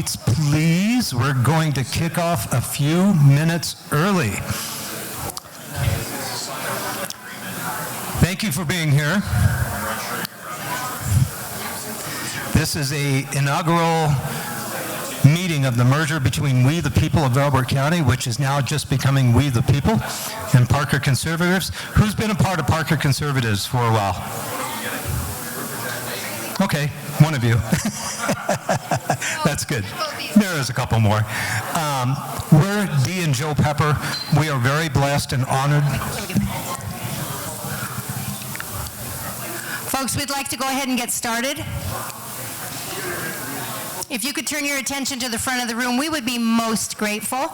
seats, please. We're going to kick off a few minutes early. Thank you for being here. This is an inaugural meeting of the merger between We the People of Elbert County, which is now just becoming We the People, and Parker Conservatives. Who's been a part of Parker Conservatives for a while? Okay, one of you. That's good. There is a couple more. We're Dee and Joe Pepper. We are very blessed and honored. Folks, we'd like to go ahead and get started. If you could turn your attention to the front of the room, we would be most grateful.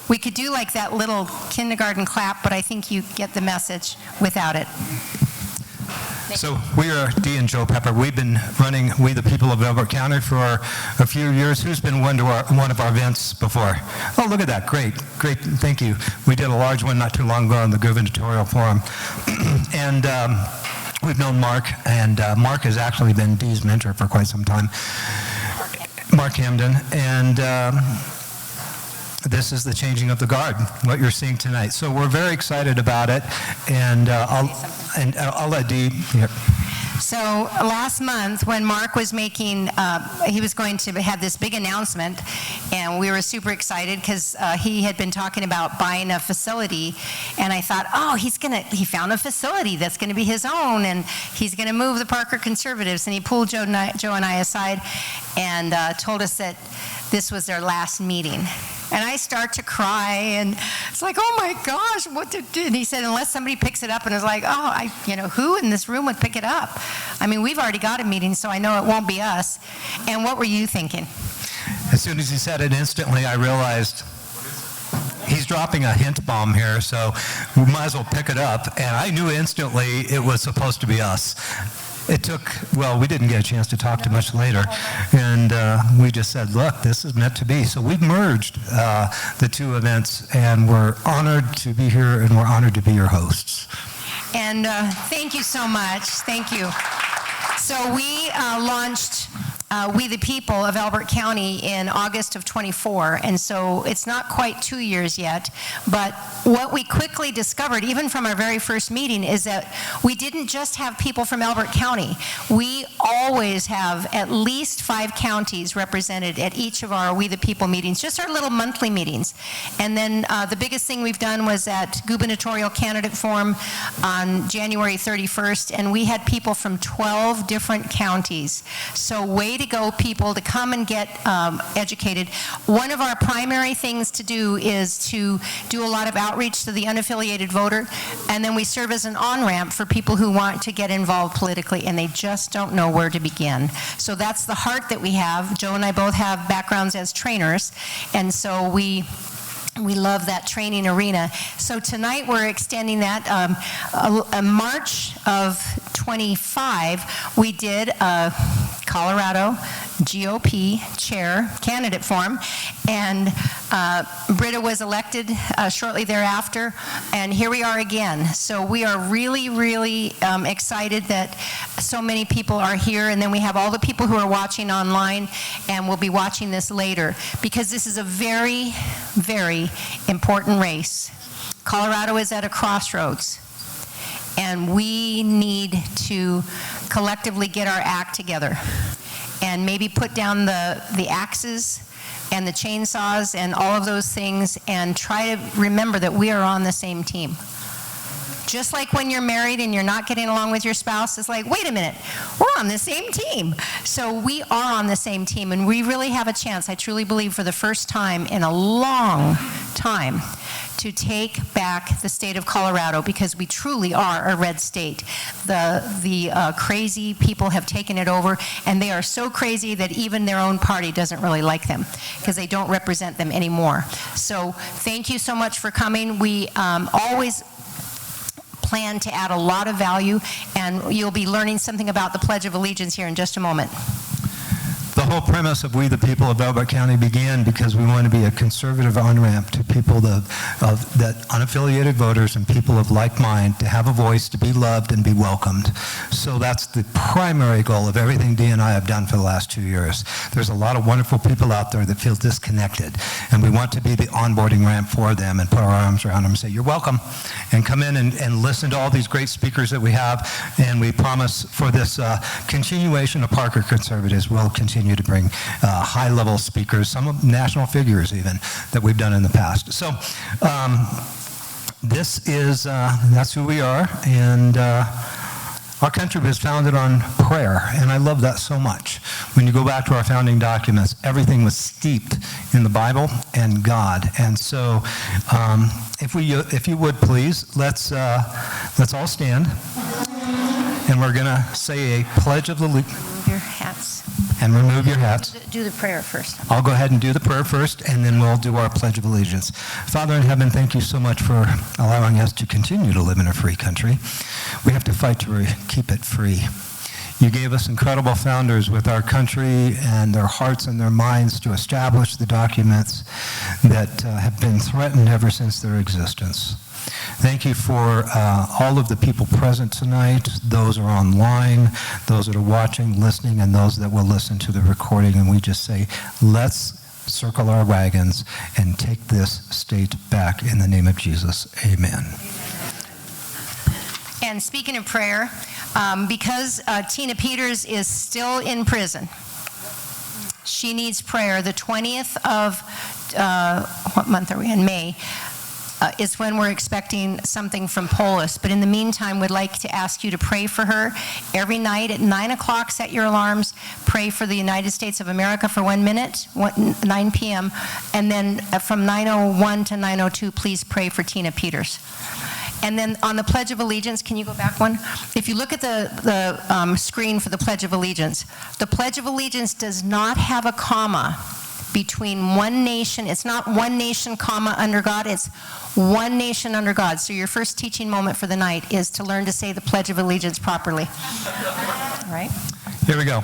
We could do like that little kindergarten clap, but I think you get the message without it. So we are Dee and Joe Pepper. We've been running We the People of Elbert County for a few years. Who's been one of our events before? Oh, look at that. Great. Thank you. We did a large one not too long ago on the gubernatorial forum. And we've known Mark, and Mark has actually been Dee's mentor for quite some time. Mark Hamden. And this is the changing of the guard, what you're seeing tonight. So we're very excited about it, and I'll let Dee. Yeah. So last month, when Mark was making, he was going to have this big announcement, and we were super excited because he had been talking about buying a facility, and I thought, oh, he found a facility that's going to be his own, and he's going to move the Parker Conservatives, and he pulled Joe and I aside and told us that this was their last meeting. And I start to cry, and it's like, oh my gosh, what did? And he said, unless somebody picks it up, and it's like, oh, who in this room would pick it up? I mean, we've already got a meeting, so I know it won't be us. And what were you thinking? As soon as he said it, instantly I realized he's dropping a hint bomb here, so we might as well pick it up. And I knew instantly it was supposed to be us. It took, well, we didn't get a chance to talk too much later, and we just said, look, this is meant to be. So we've merged the two events, and we're honored to be here, and we're honored to be your hosts. And thank you so much. Thank you. So we launched We the People of Elbert County in August of 24, and so it's not quite 2 years yet, but what we quickly discovered, even from our very first meeting, is that we didn't just have people from Elbert County. We always have at least 5 counties represented at each of our We the People meetings, just our little monthly meetings. And then the biggest thing we've done was at gubernatorial candidate forum on January 31st, and we had people from 12 different counties. So way to go, people, to come and get educated. One of our primary things to do is to do a lot of outreach to the unaffiliated voter, and then we serve as an on-ramp for people who want to get involved politically and they just don't know where to begin. So that's the heart that we have. Joe and I both have backgrounds as trainers, and so we love that training arena. So tonight we're extending that. March of 25, we did a Colorado GOP chair candidate forum, and Britta was elected shortly thereafter, and here we are again. So we are really, really excited that so many people are here, and then we have all the people who are watching online and will be watching this later, because this is a very, very important race. Colorado is at a crossroads, and we need to collectively get our act together and maybe put down the axes and the chainsaws and all of those things and try to remember that we are on the same team. Just like when you're married and you're not getting along with your spouse, it's like, wait a minute, we're on the same team. So we are on the same team, and we really have a chance, I truly believe, for the first time in a long time, to take back the state of Colorado, because we truly are a red state. The crazy people have taken it over, and they are so crazy that even their own party doesn't really like them because they don't represent them anymore. So thank you so much for coming. We always plan to add a lot of value, and you'll be learning something about the Pledge of Allegiance here in just a moment. The whole premise of We the People of Elbert County began because we want to be a conservative on-ramp to people that unaffiliated voters and people of like mind to have a voice, to be loved and be welcomed. So that's the primary goal of everything Dee and I have done for the last 2 years. There's a lot of wonderful people out there that feel disconnected, and we want to be the onboarding ramp for them and put our arms around them and say, you're welcome, and come in and listen to all these great speakers that we have, and we promise for this continuation of Parker Conservatives, we'll continue to bring high-level speakers, some of national figures even, that we've done in the past. So this is, that's who we are, and our country was founded on prayer, and I love that so much. When you go back to our founding documents, everything was steeped in the Bible and God. And so, if you would please, let's all stand, and we're going to say a pledge of allegiance. Remove your hats. And remove your hats. Do the prayer first. I'll go ahead and do the prayer first, and then we'll do our Pledge of Allegiance. Father in heaven, thank you so much for allowing us to continue to live in a free country. We have to fight to keep it free. You gave us incredible founders with our country and their hearts and their minds to establish the documents that have been threatened ever since their existence. Thank you for all of the people present tonight, those are online, those that are watching, listening, and those that will listen to the recording. And we just say, let's circle our wagons and take this state back in the name of Jesus. Amen. And speaking of prayer, because Tina Peters is still in prison, she needs prayer. The 20th of, what month are we in? May. Is when we're expecting something from Polis. But in the meantime, we'd like to ask you to pray for her. Every night at 9 o'clock, set your alarms. Pray for the United States of America for 1 minute, 9 p.m. And then from 9:01 to 9:02, please pray for Tina Peters. And then on the Pledge of Allegiance, can you go back one? If you look at the screen for the Pledge of Allegiance does not have a comma between one nation. It's not one nation, comma, under God. It's one nation under God. So your first teaching moment for the night is to learn to say the Pledge of Allegiance properly. All right? Here we go.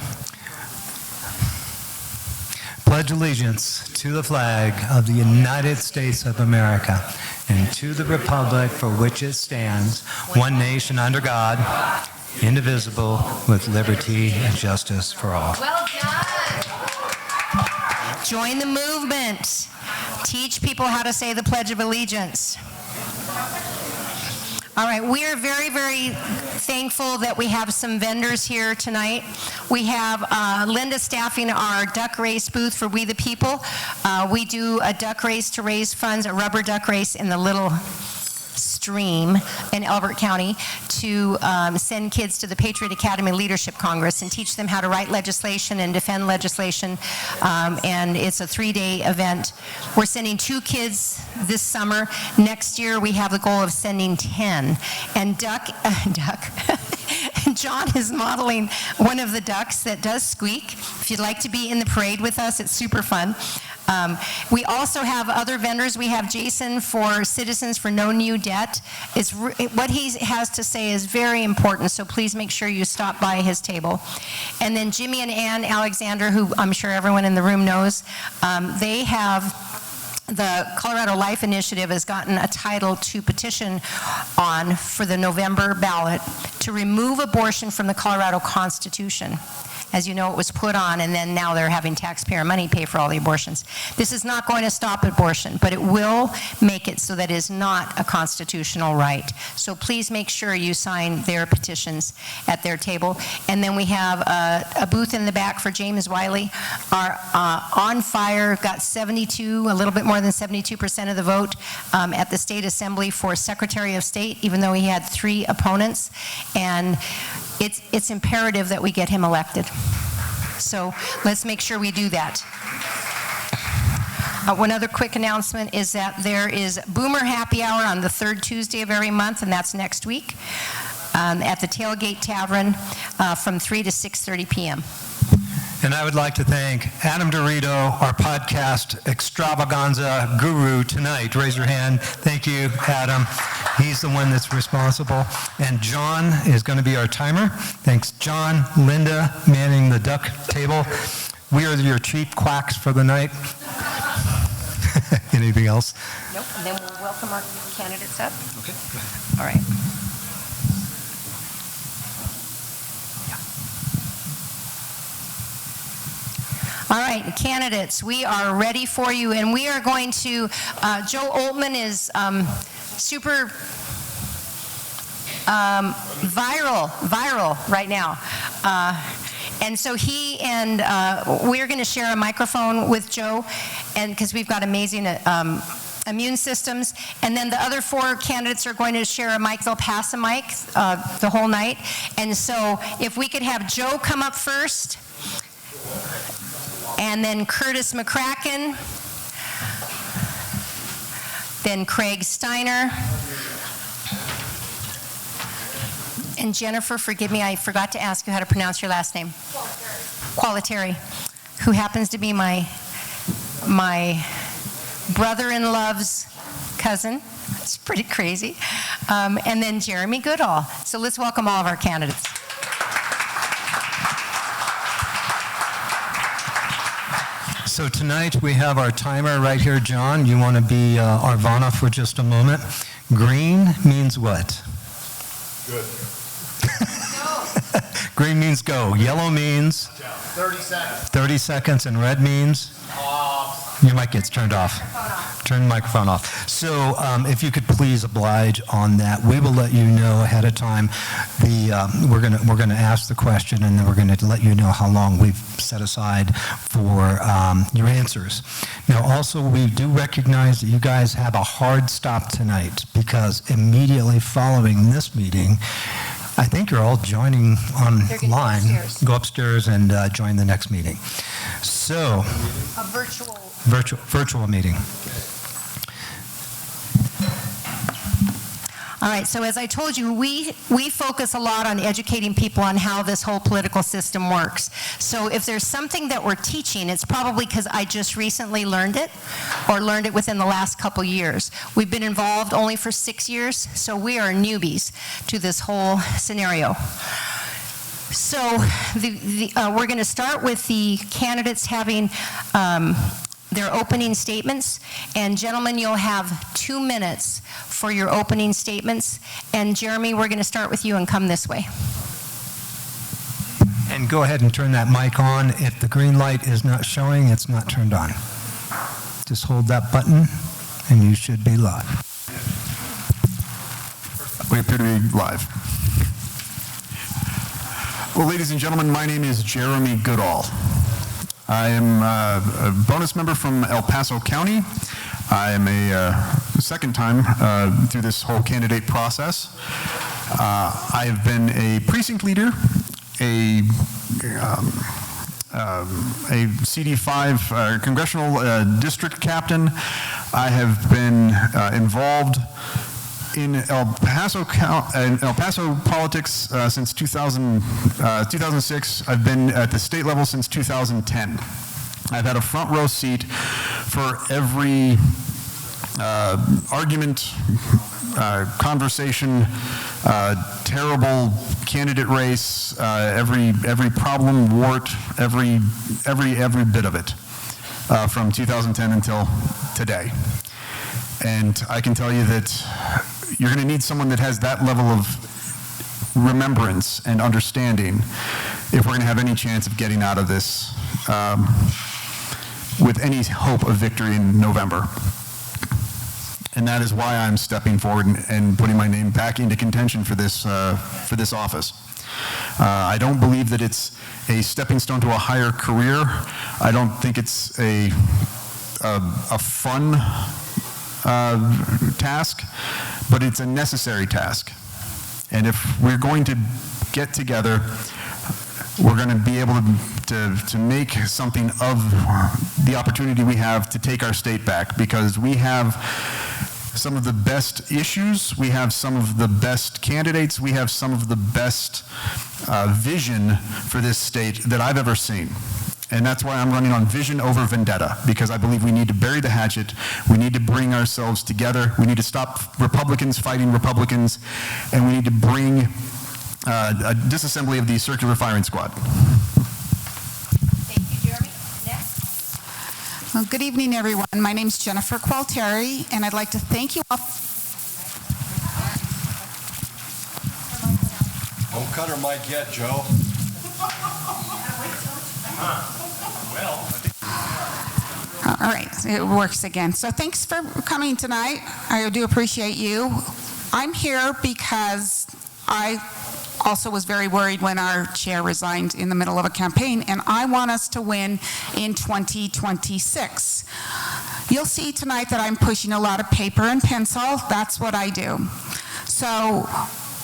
Pledge allegiance to the flag of the United States of America and to the republic for which it stands, one nation under God, indivisible, with liberty and justice for all. Well done. Join the movement. Teach people how to say the Pledge of Allegiance. All right, we are very, very thankful that we have some vendors here tonight. We have Linda staffing our duck race booth for We the People. We do a duck race to raise funds, a rubber duck race in the little stream in Elbert County to send kids to the Patriot Academy Leadership Congress and teach them how to write legislation and defend legislation. And it's a 3-day event. We're sending 2 kids this summer. Next year, we have the goal of sending 10. And John is modeling one of the ducks that does squeak. If you'd like to be in the parade with us, it's super fun. We also have other vendors. We have Jason for Citizens for No New Debt. What he has to say is very important, so please make sure you stop by his table. And then Jimmy and Ann Alexander, who I'm sure everyone in the room knows, they have the Colorado Life Initiative has gotten a title to petition on for the November ballot to remove abortion from the Colorado Constitution. As you know, it was put on, and then now they're having taxpayer money pay for all the abortions. This is not going to stop abortion, but it will make it so that it is not a constitutional right. So please make sure you sign their petitions at their table. And then we have a booth in the back for James Wiley. Our On Fire got 72, a little bit more than 72% of the vote at the State Assembly for Secretary of State, even though he had 3 opponents. And it's imperative that we get him elected. So let's make sure we do that. One other quick announcement is that there is Boomer Happy Hour on the 3rd Tuesday of every month, and that's next week at the Tailgate Tavern from 3 to 6:30 p.m. And I would like to thank Adam Dorito, our podcast extravaganza guru tonight. Raise your hand. Thank you, Adam. He's the one that's responsible. And John is going to be our timer. Thanks, John. Linda manning the duck table. We are your chief quacks for the night. Anything else? Nope, and then we'll welcome our candidates up. Okay, go ahead. All right. All right, candidates, we are ready for you, and we are going to, Joe Oltman is super viral right now. And so he and we're going to share a microphone with Joe, and because we've got amazing immune systems. And then the other 4 candidates are going to share a mic. They'll pass a mic the whole night. And so if we could have Joe come up first, and then Curtis McCracken, then Craig Steiner, and Jennifer, forgive me, I forgot to ask you how to pronounce your last name. Qualiteri, who happens to be my brother-in-law's cousin. It's pretty crazy. And then Jeremy Goodall. So let's welcome all of our candidates. So tonight we have our timer right here. John, you want to be Arvana for just a moment? Green means what? Good. Green means go. Yellow means? 30 seconds. 30 seconds. And red means? Off. Your mic gets turned off. Turn the microphone off. So if you could please oblige on that. We will let you know ahead of time. We're gonna ask the question, and then we're going to let you know how long we've set aside for your answers. Now, also, we do recognize that you guys have a hard stop tonight, because immediately following this meeting, I think you're all joining online. Go upstairs and join the next meeting. So, A virtual meeting. All right, so as I told you, we focus a lot on educating people on how this whole political system works. So if there's something that we're teaching, it's probably because I just recently learned it, or learned it within the last couple years. We've been involved only for 6 years, so we are newbies to this whole scenario. So we're going to start with the candidates having their opening statements. And gentlemen, you'll have 2 minutes for your opening statements. And Jeremy, we're going to start with you and come this way. And go ahead and turn that mic on. If the green light is not showing, it's not turned on. Just hold that button and you should be live. We appear to be live. Well, ladies and gentlemen, my name is Jeremy Goodall. I am a bonus member from El Paso County. I am a second time through this whole candidate process. I have been a precinct leader, a CD5 congressional district captain. I have been involved in El Paso politics since 2006. I've been at the state level since 2010. I've had a front row seat for every argument, conversation, terrible candidate race, every problem, wart, every bit of it, from 2010 until today. And I can tell you that you're going to need someone that has that level of remembrance and understanding if we're going to have any chance of getting out of this with any hope of victory in November. And that is why I'm stepping forward and putting my name back into contention for this office. I don't believe that it's a stepping stone to a higher career. I don't think it's a fun task, but it's a necessary task. And if we're going to get together, we're going to be able to make something of the opportunity we have to take our state back, because we have some of the best issues, we have some of the best candidates, we have some of the best vision for this state that I've ever seen. And that's why I'm running on vision over vendetta, because I believe we need to bury the hatchet. We need to bring ourselves together. We need to stop Republicans fighting Republicans, and we need to bring a disassembly of the circular firing squad. Thank you, Jeremy. Well, good evening, everyone. My name is Jennifer Qualteri, and I'd like to thank you all. Don't cut her mic yet, Joe. All right, it works again. So thanks for coming tonight. I do appreciate you. I'm here because I also was very worried when our chair resigned in the middle of a campaign, and I want us to win in 2026. You'll see tonight that I'm pushing a lot of paper and pencil. That's what I do. So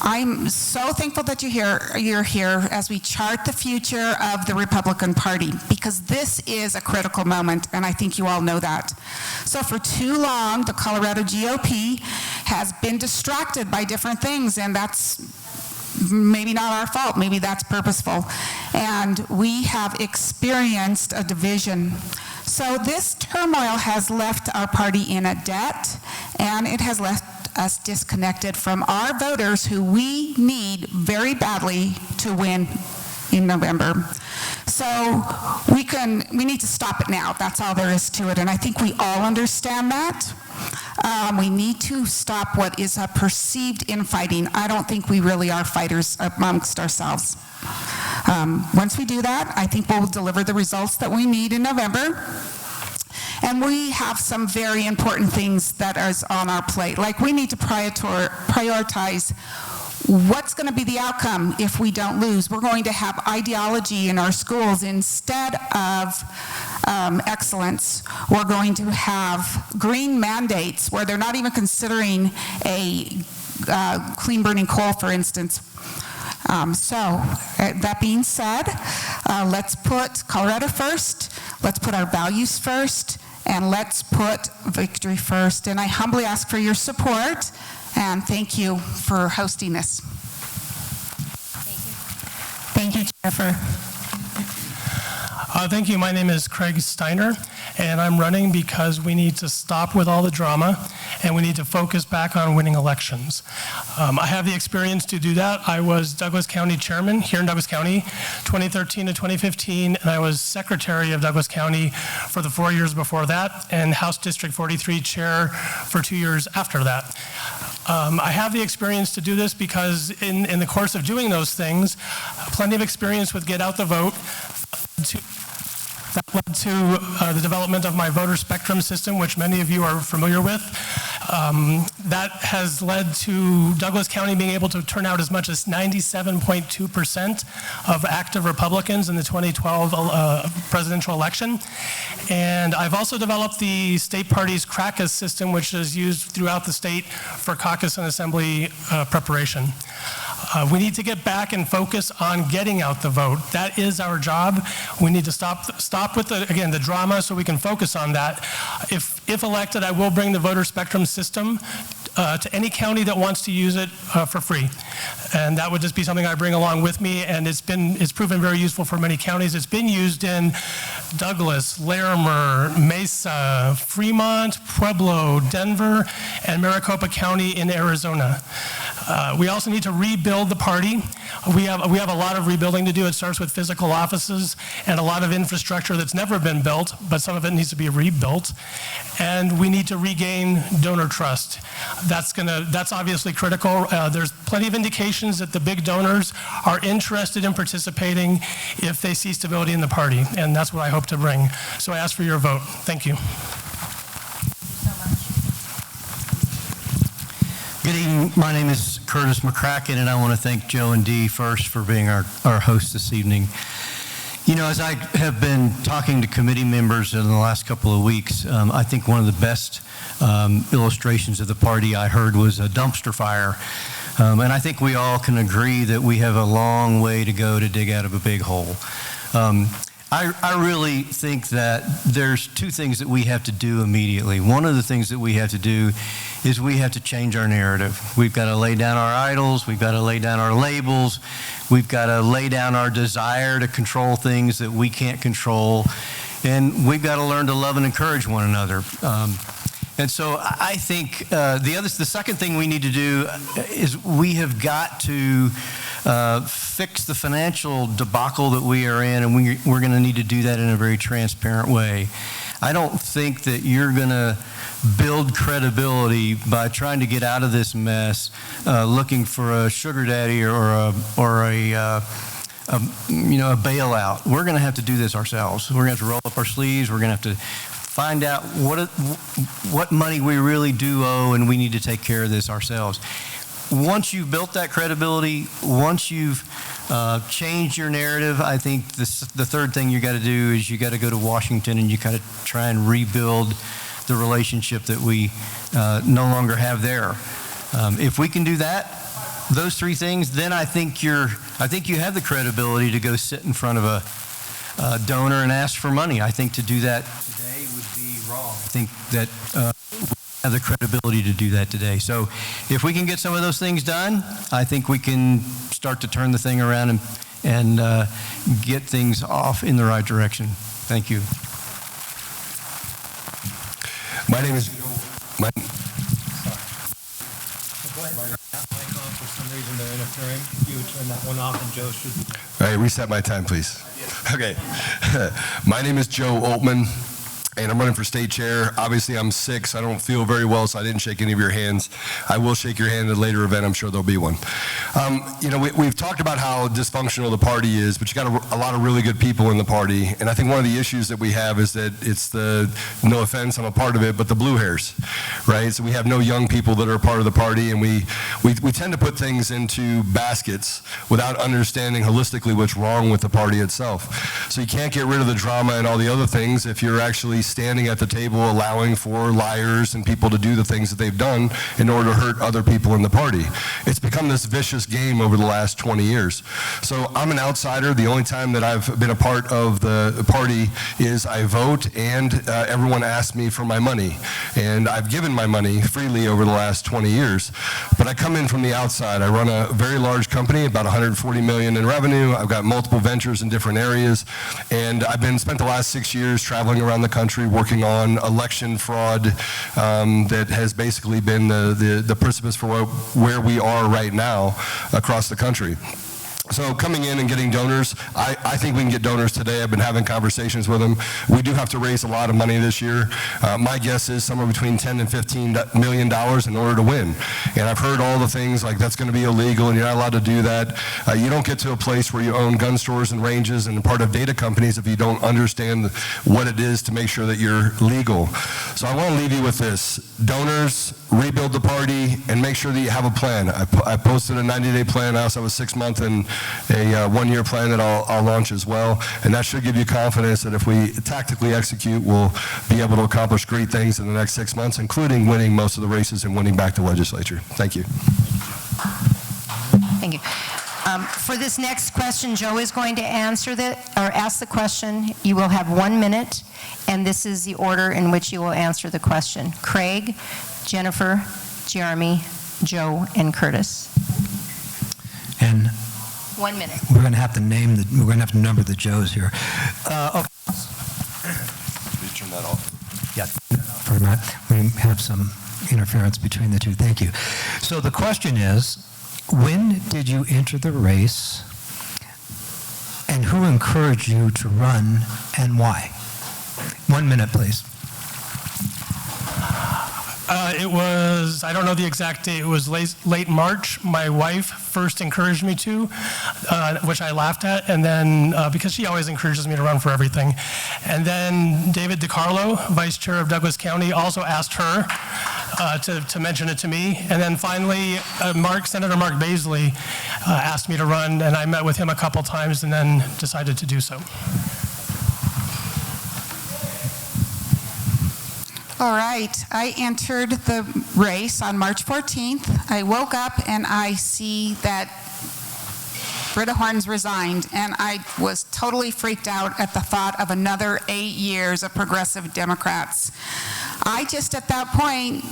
I'm so thankful that you're here as we chart the future of the Republican Party, because this is a critical moment, and I think you all know that. So for too long, the Colorado GOP has been distracted by different things, and that's maybe not our fault. Maybe that's purposeful. And we have experienced a division. So this turmoil has left our party in a debt, and it has left us disconnected from our voters who we need very badly to win in November. So we need to stop it now. That's all there is to it, and I think we all understand that. We need to stop what is a perceived infighting. I don't think we really are fighters amongst ourselves. Once we do that, I think we'll deliver the results that we need in November. And we have some very important things that is on our plate. Like, we need to prioritize what's going to be the outcome if we don't lose. We're going to have ideology in our schools instead of excellence. We're going to have green mandates where they're not even considering a clean burning coal, for instance. That being said, let's put Colorado first, let's put our values first, and let's put victory first. And I humbly ask for your support, and thank you for hosting this. Thank you, Jennifer. Thank you. My name is Craig Steiner, and I'm running because we need to stop with all the drama, and we need to focus back on winning elections. I have the experience to do that. I was Douglas County Chairman here in Douglas County, 2013 to 2015, and I was Secretary of Douglas County for the 4 years before that, and House District 43 Chair for 2 years after that. I have the experience to do this because in the course of doing those things, plenty of experience with Get Out the Vote, that led to the development of my voter spectrum system, which many of you are familiar with. That has led to Douglas County being able to turn out as much as 97.2% of active Republicans in the 2012 presidential election. And I've also developed the state party's caucus system, which is used throughout the state for caucus and assembly preparation. We need to get back and focus on getting out the vote. That is our job. We need to stop with, the drama so we can focus on that. If elected, I will bring the voter spectrum system to any county that wants to use it for free. And that would just be something I bring along with me, and it's proven very useful for many counties. It's been used in Douglas, Larimer, Mesa, Fremont, Pueblo, Denver, and Maricopa County in Arizona. We also need to rebuild the party. We have a lot of rebuilding to do. It starts with physical offices and a lot of infrastructure that's never been built, but some of it needs to be rebuilt. And we need to regain donor trust. That's obviously critical. There's plenty of indications that the big donors are interested in participating if they see stability in the party, and that's what I hope to bring. So I ask for your vote. Thank you. Good evening. My name is Curtis McCracken, and I want to thank Joe and Dee first for being our host this evening. You know, as I have been talking to committee members in the last couple of weeks, I think one of the best illustrations of the party I heard was a dumpster fire. And I think we all can agree that we have a long way to go to dig out of a big hole. I really think that there's two things that we have to do immediately. One of the things that we have to do is we have to change our narrative. We've got to lay down our idols. We've got to lay down our labels. We've got to lay down our desire to control things that we can't control. And we've got to learn to love and encourage one another. And so I think the second thing we need to do is we have got to fix the financial debacle that we are in, and we're going to need to do that in a very transparent way. I don't think that you're going to build credibility by trying to get out of this mess, looking for a sugar daddy or a bailout. We're going to have to do this ourselves. We're going to have to roll up our sleeves. We're going to have to find out what money we really do owe, and we need to take care of this ourselves. Once you've built that credibility, once you've changed your narrative, I think the third thing you got to do is you got to go to Washington and you got to try and rebuild the relationship that we no longer have there. If we can do that, those three things, then I think you have the credibility to go sit in front of a donor and ask for money. I think to do that today would be wrong. I think that we have the credibility to do that today. So if we can get some of those things done, I think we can start to turn the thing around and get things off in the right direction. Thank you. My name is. For some reason they're interfering. You would turn that one off and Joe should. All right, reset my time, please. Okay. My name is Joe Altman, and I'm running for state chair. Obviously, I'm sick, so I don't feel very well, so I didn't shake any of your hands. I will shake your hand at a later event. I'm sure there'll be one. We've talked about how dysfunctional the party is, but you got a lot of really good people in the party, and I think one of the issues that we have is that it's no offense, I'm a part of it, but the blue hairs, right? So we have no young people that are a part of the party, and we tend to put things into baskets without understanding holistically what's wrong with the party itself. So you can't get rid of the drama and all the other things if you're actually standing at the table allowing for liars and people to do the things that they've done in order to hurt other people in the party. It's become this vicious game over the last 20 years. So I'm an outsider. The only time that I've been a part of the party is I vote, and everyone asks me for my money. And I've given my money freely over the last 20 years. But I come in from the outside. I run a very large company, about $140 million in revenue. I've got multiple ventures in different areas. And I've spent the last 6 years traveling around the country working on election fraud that has basically been the precipice for where we are right now across the country. So coming in and getting donors, I think we can get donors today. I've been having conversations with them. We do have to raise a lot of money this year. My guess is somewhere between $10 and $15 million in order to win. And I've heard all the things like that's going to be illegal and you're not allowed to do that. You don't get to a place where you own gun stores and ranges and part of data companies if you don't understand what it is to make sure that you're legal. So I want to leave you with this. Donors, rebuild the party, and make sure that you have a plan. I posted a 90-day plan. I also have a 6-month and a 1-year plan that I'll launch as well. And that should give you confidence that if we tactically execute, we'll be able to accomplish great things in the next 6 months, including winning most of the races and winning back the legislature. Thank you. Thank you. For this next question, Joe is going to ask the question. You will have 1 minute, and this is the order in which you will answer the question. Craig, Jennifer, Jeremy, Joe, and Curtis. And 1 minute. we're going to have to number the Joes here. Okay. Please turn that off. Yeah, for that, we have some interference between the two. Thank you. So the question is, when did you enter the race, and who encouraged you to run, and why? 1 minute, please. It was, I don't know the exact date, it was late March. My wife first encouraged me to, which I laughed at, and then, because she always encourages me to run for everything. And then David DiCarlo, Vice Chair of Douglas County, also asked her to mention it to me. And then finally, Senator Mark Baisley asked me to run, and I met with him a couple times and then decided to do so. All right, I entered the race on March 14th. I woke up and I see that Britta Horns resigned, and I was totally freaked out at the thought of another 8 years of progressive Democrats. I just at that point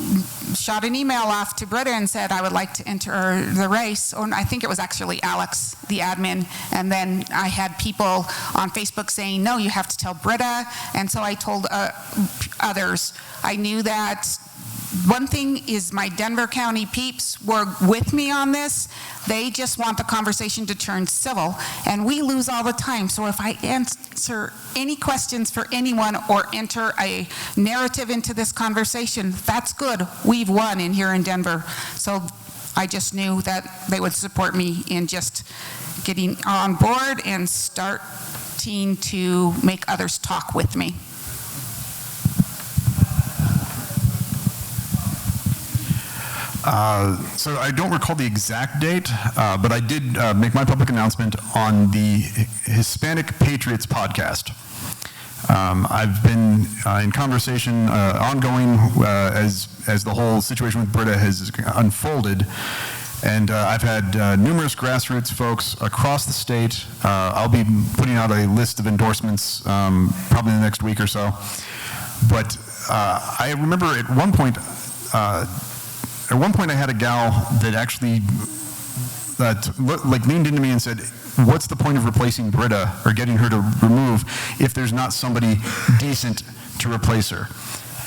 shot an email off to Britta and said I would like to enter the race. Or I think it was actually Alex, the admin, and then I had people on Facebook saying, no, you have to tell Britta, and so I told others. I knew that One thing is my Denver County peeps were with me on this. They just want the conversation to turn civil, and we lose all the time. So if I answer any questions for anyone or enter a narrative into this conversation, that's good. We've won in here in Denver. So I just knew that they would support me in just getting on board and starting to make others talk with me. So I don't recall the exact date, but I did make my public announcement on the Hispanic Patriots podcast. I've been in conversation ongoing as the whole situation with Britta has unfolded, and I've had numerous grassroots folks across the state. I'll be putting out a list of endorsements probably in the next week or so. But I remember at one point I had a gal that actually leaned into me and said, what's the point of replacing Britta or getting her to remove if there's not somebody decent to replace her?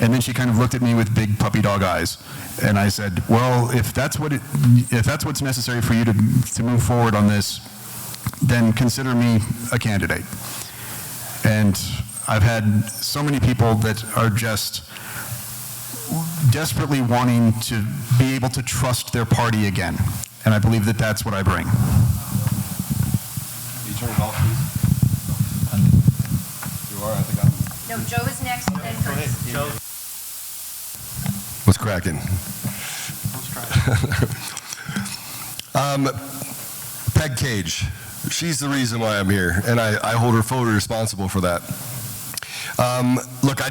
And then she kind of looked at me with big puppy dog eyes. And I said, well, if that's what's necessary for you to move forward on this, then consider me a candidate. And I've had so many people that are just desperately wanting to be able to trust their party again. And I believe that that's what I bring. You turn it off, please. You are, I think I'm. No, Joe is next, and then Chris. Joe. What's cracking? Peg Cage. She's the reason why I'm here, and I hold her fully responsible for that. Look, I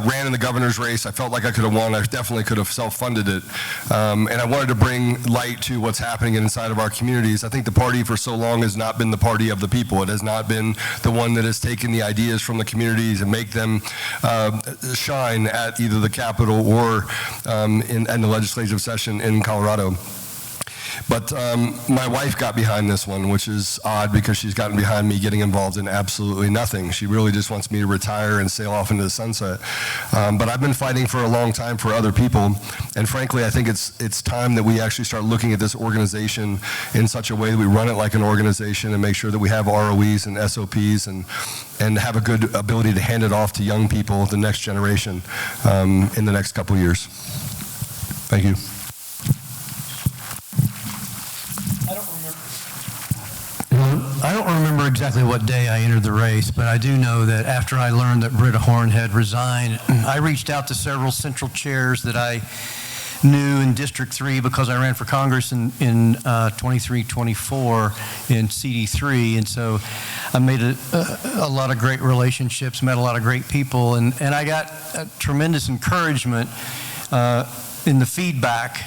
ran in the governor's race. I felt like I could have won. I definitely could have self-funded it. And I wanted to bring light to what's happening inside of our communities. I think the party for so long has not been the party of the people. It has not been the one that has taken the ideas from the communities and make them shine at either the Capitol or in the legislative session in Colorado. But my wife got behind this one, which is odd because she's gotten behind me getting involved in absolutely nothing. She really just wants me to retire and sail off into the sunset. But I've been fighting for a long time for other people. And frankly, I think it's time that we actually start looking at this organization in such a way that we run it like an organization and make sure that we have ROEs and SOPs and have a good ability to hand it off to young people, the next generation, in the next couple of years. Thank you. I don't remember exactly what day I entered the race, but I do know that after I learned that Britta Horn had resigned, I reached out to several central chairs that I knew in District 3 because I ran for Congress in 23-24 in CD3, and so I made a lot of great relationships, met a lot of great people, and I got tremendous encouragement in the feedback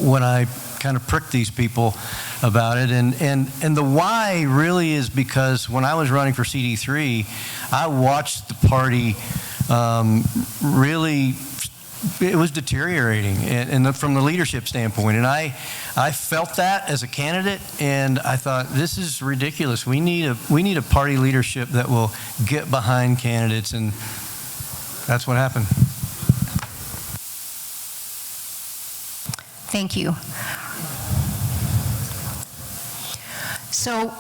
when I kind of pricked these people about it, and the why really is because when I was running for CD3, I watched the party really, it was deteriorating and from the leadership standpoint, and I felt that as a candidate, and I thought, this is ridiculous. We need a party leadership that will get behind candidates, and that's what happened. Thank you. So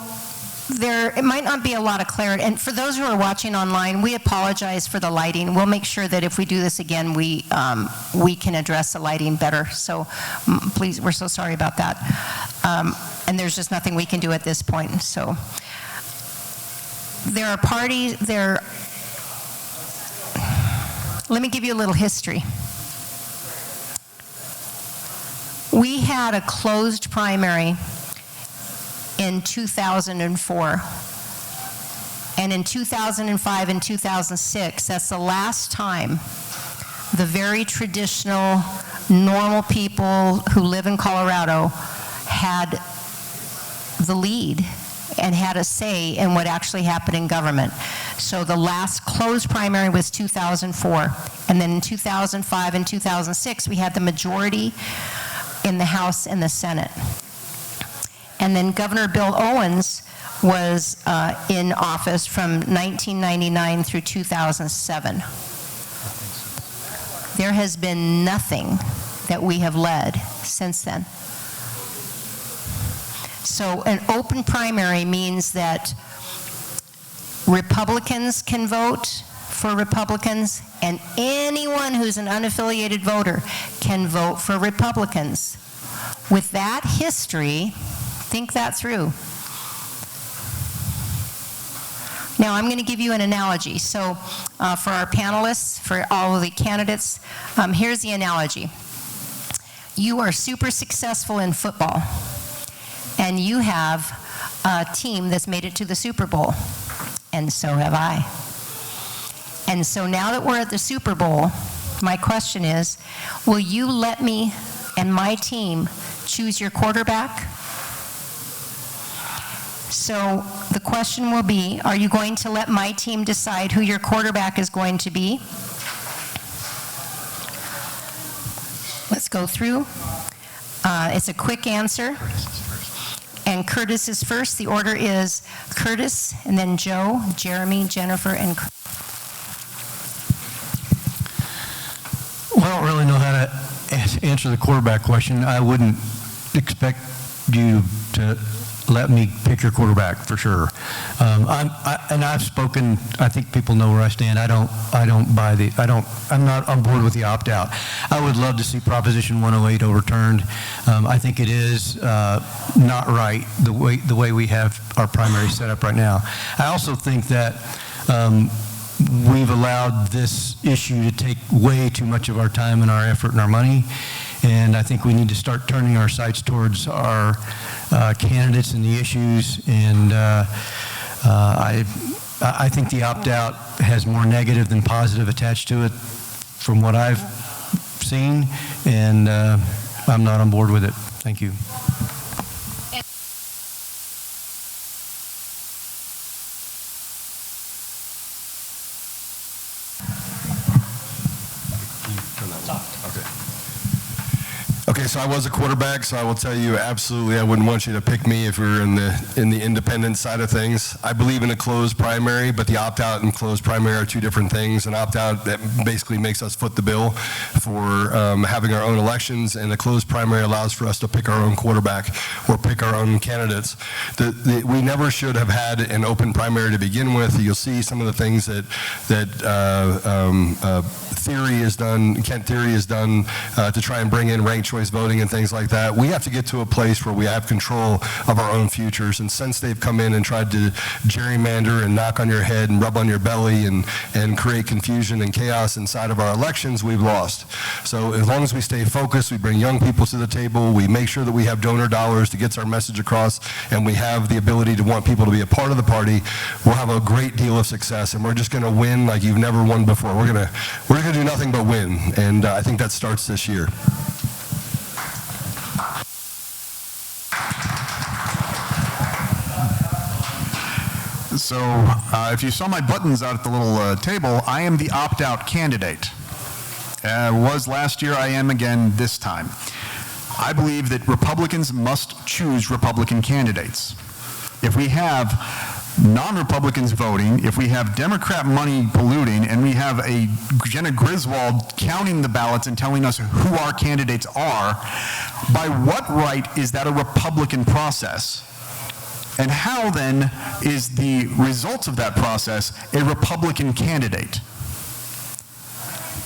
it might not be a lot of clarity. And for those who are watching online, we apologize for the lighting. We'll make sure that if we do this again, we can address the lighting better. So please, we're so sorry about that. And there's just nothing we can do at this point. So there are parties, let me give you a little history. We had a closed primary in 2004. And in 2005 and 2006, that's the last time the very traditional, normal people who live in Colorado had the lead and had a say in what actually happened in government. So the last closed primary was 2004. And then in 2005 and 2006, we had the majority in the House and the Senate. And then Governor Bill Owens was in office from 1999 through 2007. There has been nothing that we have led since then. So an open primary means that Republicans can vote for Republicans, and anyone who's an unaffiliated voter can vote for Republicans. With that history, think that through. Now, I'm going to give you an analogy. So for our panelists, for all of the candidates, here's the analogy. You are super successful in football, and you have a team that's made it to the Super Bowl, and so have I. And so now that we're at the Super Bowl, my question is, will you let me and my team choose your quarterback? So the question will be, are you going to let my team decide who your quarterback is going to be? Let's go through. It's a quick answer. And Curtis is first. The order is Curtis, and then Joe, Jeremy, Jennifer, and Chris. Well, I don't really know how to answer the quarterback question. I wouldn't expect you to let me pick your quarterback for sure. And I've spoken. I think people know where I stand. I'm not on board with the opt-out. I would love to see Proposition 108 overturned. I think it is not right the way we have our primary set up right now. I also think that we've allowed this issue to take way too much of our time and our effort and our money. And I think we need to start turning our sights towards our candidates and the issues. And I think the opt-out has more negative than positive attached to it from what I've seen. And I'm not on board with it. Thank you. Okay, so I was a quarterback, so I will tell you absolutely I wouldn't want you to pick me if we were in the independent side of things. I believe in a closed primary, but the opt-out and closed primary are two different things. An opt-out that basically makes us foot the bill for having our own elections, and a closed primary allows for us to pick our own quarterback or pick our own candidates. We never should have had an open primary to begin with. You'll see some of the things that Theory is done, Kent Theory is done to try and bring in ranked choice voting and things like that. We have to get to a place where we have control of our own futures. And since they've come in and tried to gerrymander and knock on your head and rub on your belly and create confusion and chaos inside of our elections, we've lost. So as long as we stay focused, we bring young people to the table, we make sure that we have donor dollars to get our message across, and we have the ability to want people to be a part of the party, we'll have a great deal of success, and we're just going to win like you've never won before. We're going to do nothing but win, and I think that starts this year. So if you saw my buttons out at the little table, I am the opt-out candidate. Was last year, I am again this time. I believe that Republicans must choose Republican candidates. If we have non-Republicans voting, if we have Democrat money polluting, and we have a Jenna Griswold counting the ballots and telling us who our candidates are, by what right is that a Republican process? And how then is the result of that process a Republican candidate?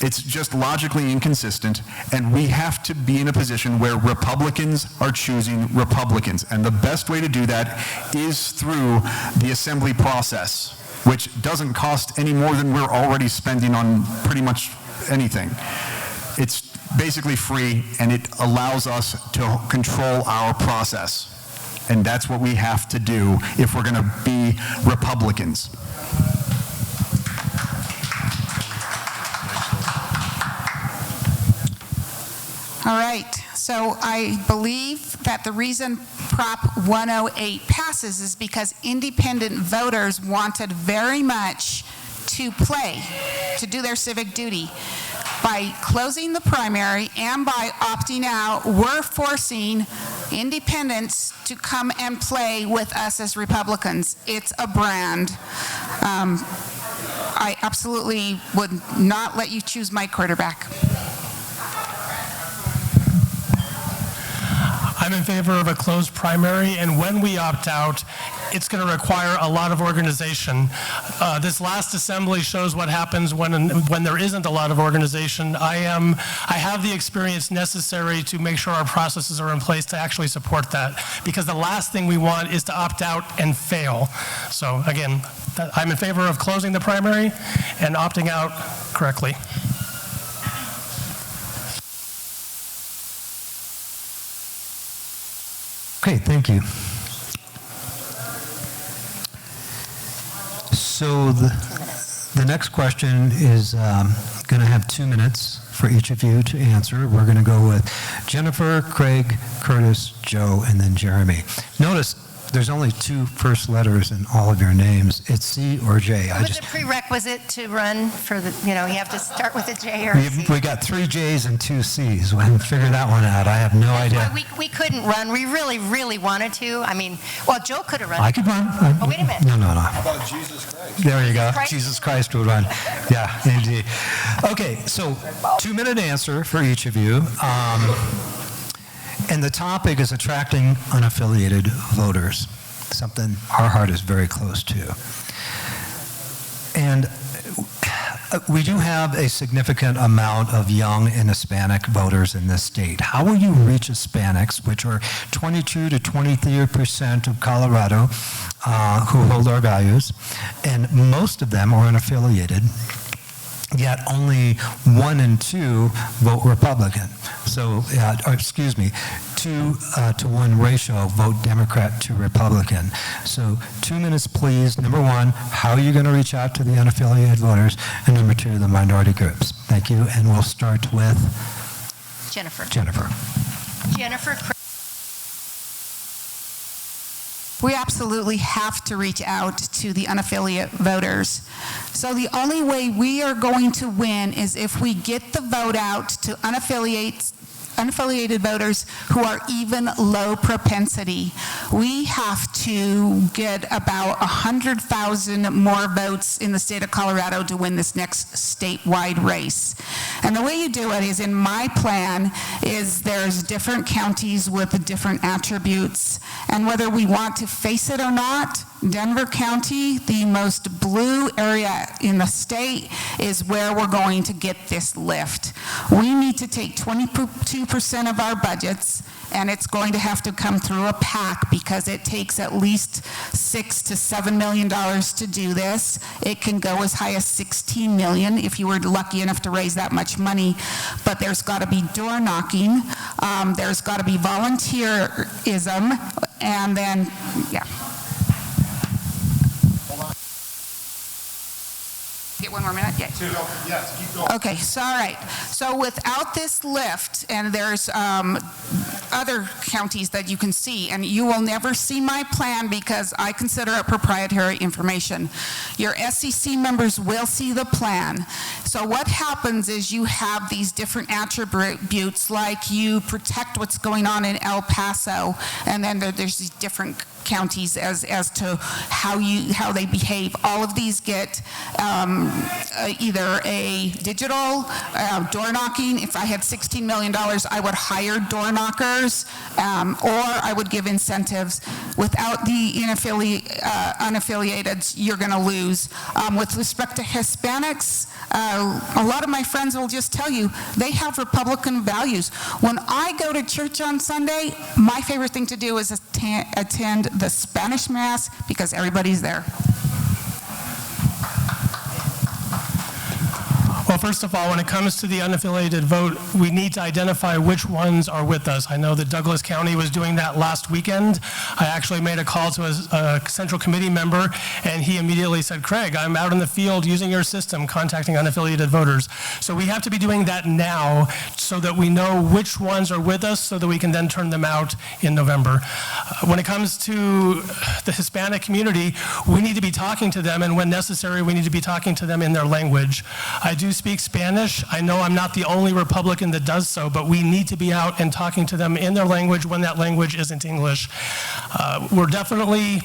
It's just logically inconsistent, and we have to be in a position where Republicans are choosing Republicans. And the best way to do that is through the assembly process, which doesn't cost any more than we're already spending on pretty much anything. It's basically free, and it allows us to control our process. And that's what we have to do if we're going to be Republicans. All right, so I believe that the reason Prop 108 passes is because independent voters wanted very much to play, to do their civic duty. By closing the primary and by opting out, we're forcing independents to come and play with us as Republicans. It's a brand. I absolutely would not let you choose my quarterback. I'm in favor of a closed primary, and when we opt out, it's going to require a lot of organization. This last assembly shows what happens when there isn't a lot of organization. I have the experience necessary to make sure our processes are in place to actually support that, because the last thing we want is to opt out and fail. So again, I'm in favor of closing the primary and opting out correctly. Okay, thank you. So the next question is going to have 2 minutes for each of you to answer. We're going to go with Jennifer, Craig, Curtis, Joe, and then Jeremy. Notice there's only 2 first letters in all of your names. It's C or J. What's the prerequisite to run for the, you have to start with a J or a C? We got 3 J's and 2 C's. We haven't figured that one out. I have no idea. We couldn't run. We really, really wanted to. I mean, well, Joe could have run. I could run. Oh, wait a minute. No. How about Jesus Christ? There you go. Christ? Jesus Christ would run. Yeah, indeed. Okay, so 2-minute answer for each of you. And the topic is attracting unaffiliated voters, something our heart is very close to. And we do have a significant amount of young and Hispanic voters in this state. How will you reach Hispanics, which are 22 to 23% of Colorado, who hold our values, and most of them are unaffiliated, yet only 1 in 2 vote Republican. So, 2 to 1 ratio vote Democrat to Republican. So 2 minutes, please. Number 1, how are you going to reach out to the unaffiliated voters? And number 2, the minority groups. Thank you. And we'll start with Jennifer. Jennifer. We absolutely have to reach out to the unaffiliated voters. So the only way we are going to win is if we get the vote out to unaffiliated voters who are even low propensity. We have to get about 100,000 more votes in the state of Colorado to win this next statewide race. And the way you do it is, in my plan, is there's different counties with different attributes. And whether we want to face it or not, Denver County, the most blue area in the state, is where we're going to get this lift. We need to take 22% of our budgets, and it's going to have to come through a PAC because it takes at least $6 to $7 million to do this. It can go as high as $16 million if you were lucky enough to raise that much money. But there's got to be door knocking. There's got to be volunteerism, and then, yeah. Get 1 more minute? Yeah. Yes, keep going. Okay, so all right. So without this lift, and there's other counties that you can see, and you will never see my plan because I consider it proprietary information. Your SEC members will see the plan. So what happens is you have these different attributes, like you protect what's going on in El Paso, and then there's these different counties as to how they behave. All of these get either a digital door knocking. If I had $16 million, I would hire door knockers, or I would give incentives. Without the unaffiliated, you're going to lose. With respect to Hispanics, a lot of my friends will just tell you they have Republican values. When I go to church on Sunday, my favorite thing to do is attend the Spanish Mass because everybody's there. Well, first of all, when it comes to the unaffiliated vote, we need to identify which ones are with us. I know that Douglas County was doing that last weekend. I actually made a call to a Central Committee member, and he immediately said, Craig, I'm out in the field using your system, contacting unaffiliated voters. So we have to be doing that now so that we know which ones are with us so that we can then turn them out in November. When it comes to the Hispanic community, we need to be talking to them, and when necessary, we need to be talking to them in their language. I do speak Spanish. I know I'm not the only Republican that does so, but we need to be out and talking to them in their language when that language isn't English. We're definitely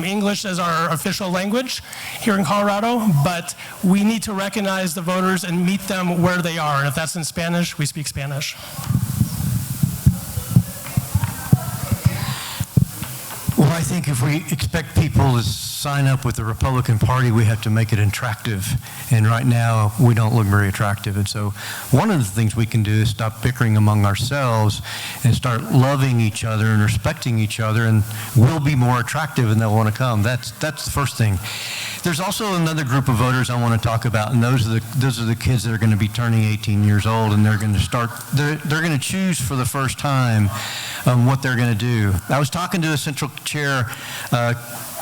English as our official language here in Colorado, but we need to recognize the voters and meet them where they are. And if that's in Spanish, we speak Spanish. I think if we expect people to sign up with the Republican Party, we have to make it attractive. And right now, we don't look very attractive. And so one of the things we can do is stop bickering among ourselves and start loving each other and respecting each other, and we'll be more attractive and they'll want to come. That's the first thing. There's also another group of voters I want to talk about, and those are the kids that are going to be turning 18 years old, and they're going to choose for the first time what they're going to do. I was talking to a Central Chair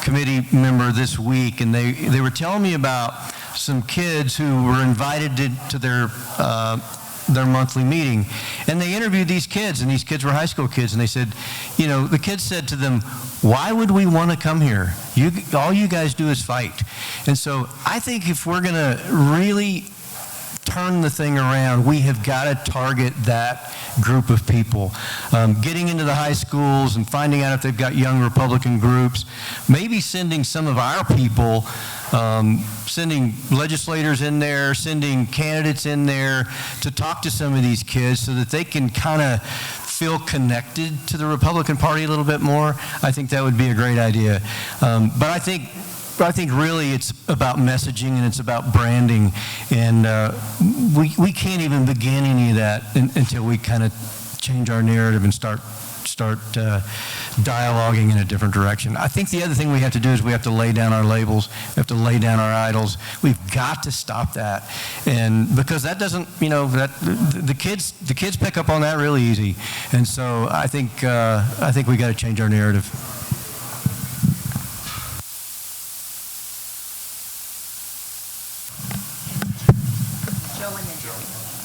committee member this week, and they were telling me about some kids who were invited to their monthly meeting, and they interviewed these kids, and these kids were high school kids, and they said, the kids said to them, "Why would we want to come here? All you guys do is fight." And so I think if we're going to really turn the thing around, we have got to target that group of people. Getting into the high schools and finding out if they've got young Republican groups, maybe sending some of our people, sending legislators in there, sending candidates in there to talk to some of these kids so that they can kind of feel connected to the Republican Party a little bit more. I think that would be a great idea. But I think really it's about messaging and it's about branding, and we can't even begin any of that until we kind of change our narrative and start dialoguing in a different direction. I think the other thing we have to do is we have to lay down our labels, we have to lay down our idols. We've got to stop that, and because that doesn't, that the kids pick up on that really easy, and so I think we got to change our narrative.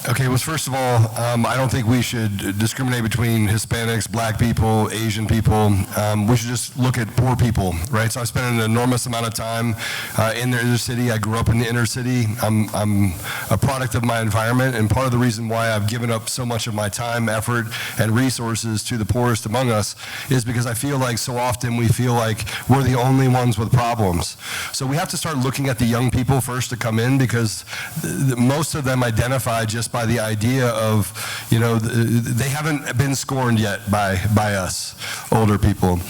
Okay, well, first of all, I don't think we should discriminate between Hispanics, black people, Asian people. We should just look at poor people, right? So I spent an enormous amount of time in the inner city. I grew up in the inner city. I'm a product of my environment, and part of the reason why I've given up so much of my time, effort, and resources to the poorest among us is because I feel like so often we feel like we're the only ones with problems. So we have to start looking at the young people first to come in, because most of them identify just by the idea of, they haven't been scorned yet by us, older people.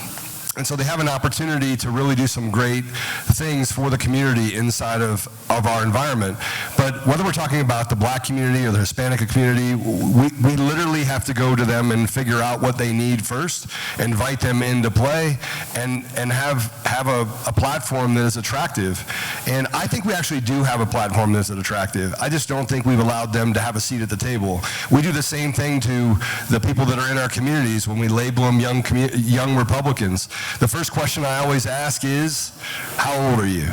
And so they have an opportunity to really do some great things for the community inside of our environment. But whether we're talking about the black community or the Hispanic community, we literally have to go to them and figure out what they need first, invite them into play, and have a platform that is attractive. And I think we actually do have a platform that's attractive. I just don't think we've allowed them to have a seat at the table. We do the same thing to the people that are in our communities when we label them young Republicans. The first question I always ask is, how old are you,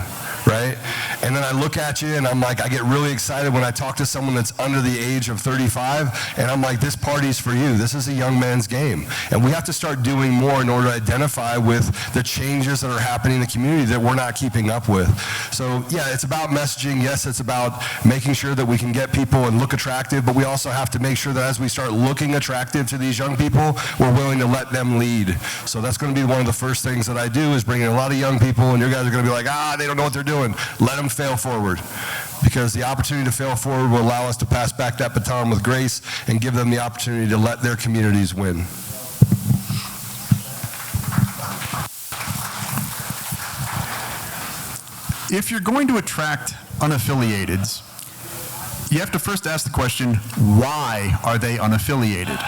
right? And then I look at you and I'm like, I get really excited when I talk to someone that's under the age of 35, and I'm like, this party's for you. This is a young man's game. And we have to start doing more in order to identify with the changes that are happening in the community that we're not keeping up with. So yeah, it's about messaging. Yes, it's about making sure that we can get people and look attractive, but we also have to make sure that as we start looking attractive to these young people, we're willing to let them lead. So that's going to be one of the first things that I do, is bring in a lot of young people, and you guys are going to be like, they don't know what they're doing. Let them fail forward, because the opportunity to fail forward will allow us to pass back that baton with grace and give them the opportunity to let their communities win. If you're going to attract unaffiliateds, you have to first ask the question, why are they unaffiliated?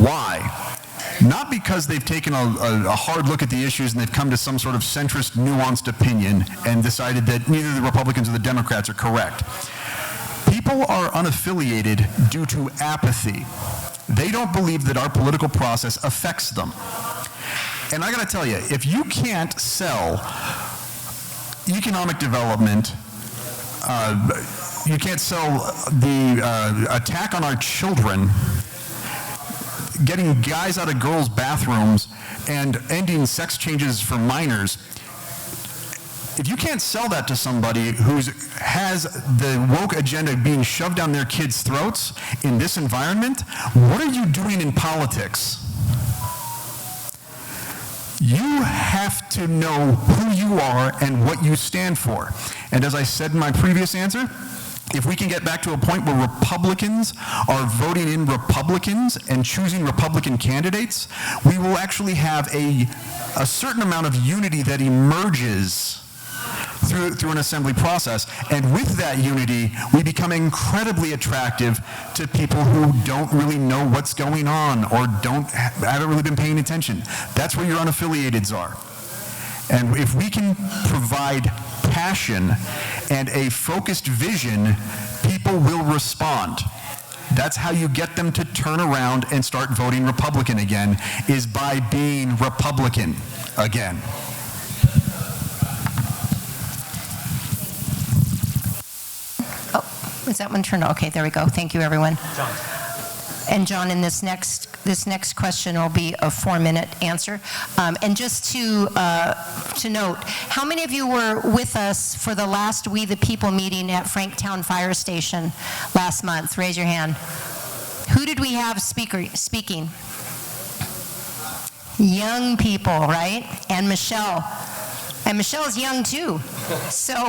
Why? Not because they've taken a hard look at the issues and they've come to some sort of centrist, nuanced opinion and decided that neither the Republicans or the Democrats are correct. People are unaffiliated due to apathy. They don't believe that our political process affects them. And I got to tell you, if you can't sell economic development, you can't sell the attack on our children, getting guys out of girls' bathrooms, and ending sex changes for minors. If you can't sell that to somebody who has the woke agenda being shoved down their kids' throats in this environment, what are you doing in politics? You have to know who you are and what you stand for. And as I said in my previous answer, if we can get back to a point where Republicans are voting in Republicans and choosing Republican candidates, we will actually have a certain amount of unity that emerges through an assembly process. And with that unity, we become incredibly attractive to people who don't really know what's going on or haven't really been paying attention. That's where your unaffiliateds are. And if we can provide passion and a focused vision, people will respond. That's how you get them to turn around and start voting Republican again, is by being Republican again. Is that one turned on? Okay, there we go. Thank you, everyone. John. And John, in this next question will be a 4-minute answer. And just to note, how many of you were with us for the last We the People meeting at Franktown Fire Station last month? Raise your hand. Who did we have speaking? Young people, right? And Michelle. And Michelle's young too. So, and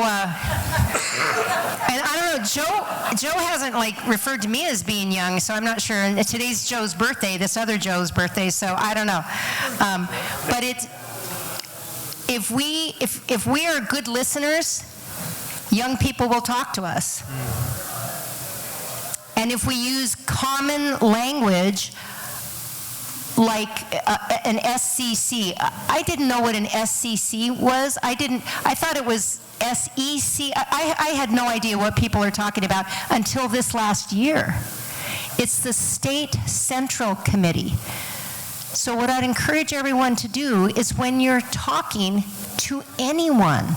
I don't know, Joe hasn't referred to me as being young, so I'm not sure. And today's Joe's birthday, this other Joe's birthday, so I don't know. But if we are good listeners, young people will talk to us. And if we use common language, like an SCC. I didn't know what an SCC was. I thought it was SEC. I had no idea what people are talking about until this last year. It's the State Central Committee. So what I'd encourage everyone to do is when you're talking to anyone,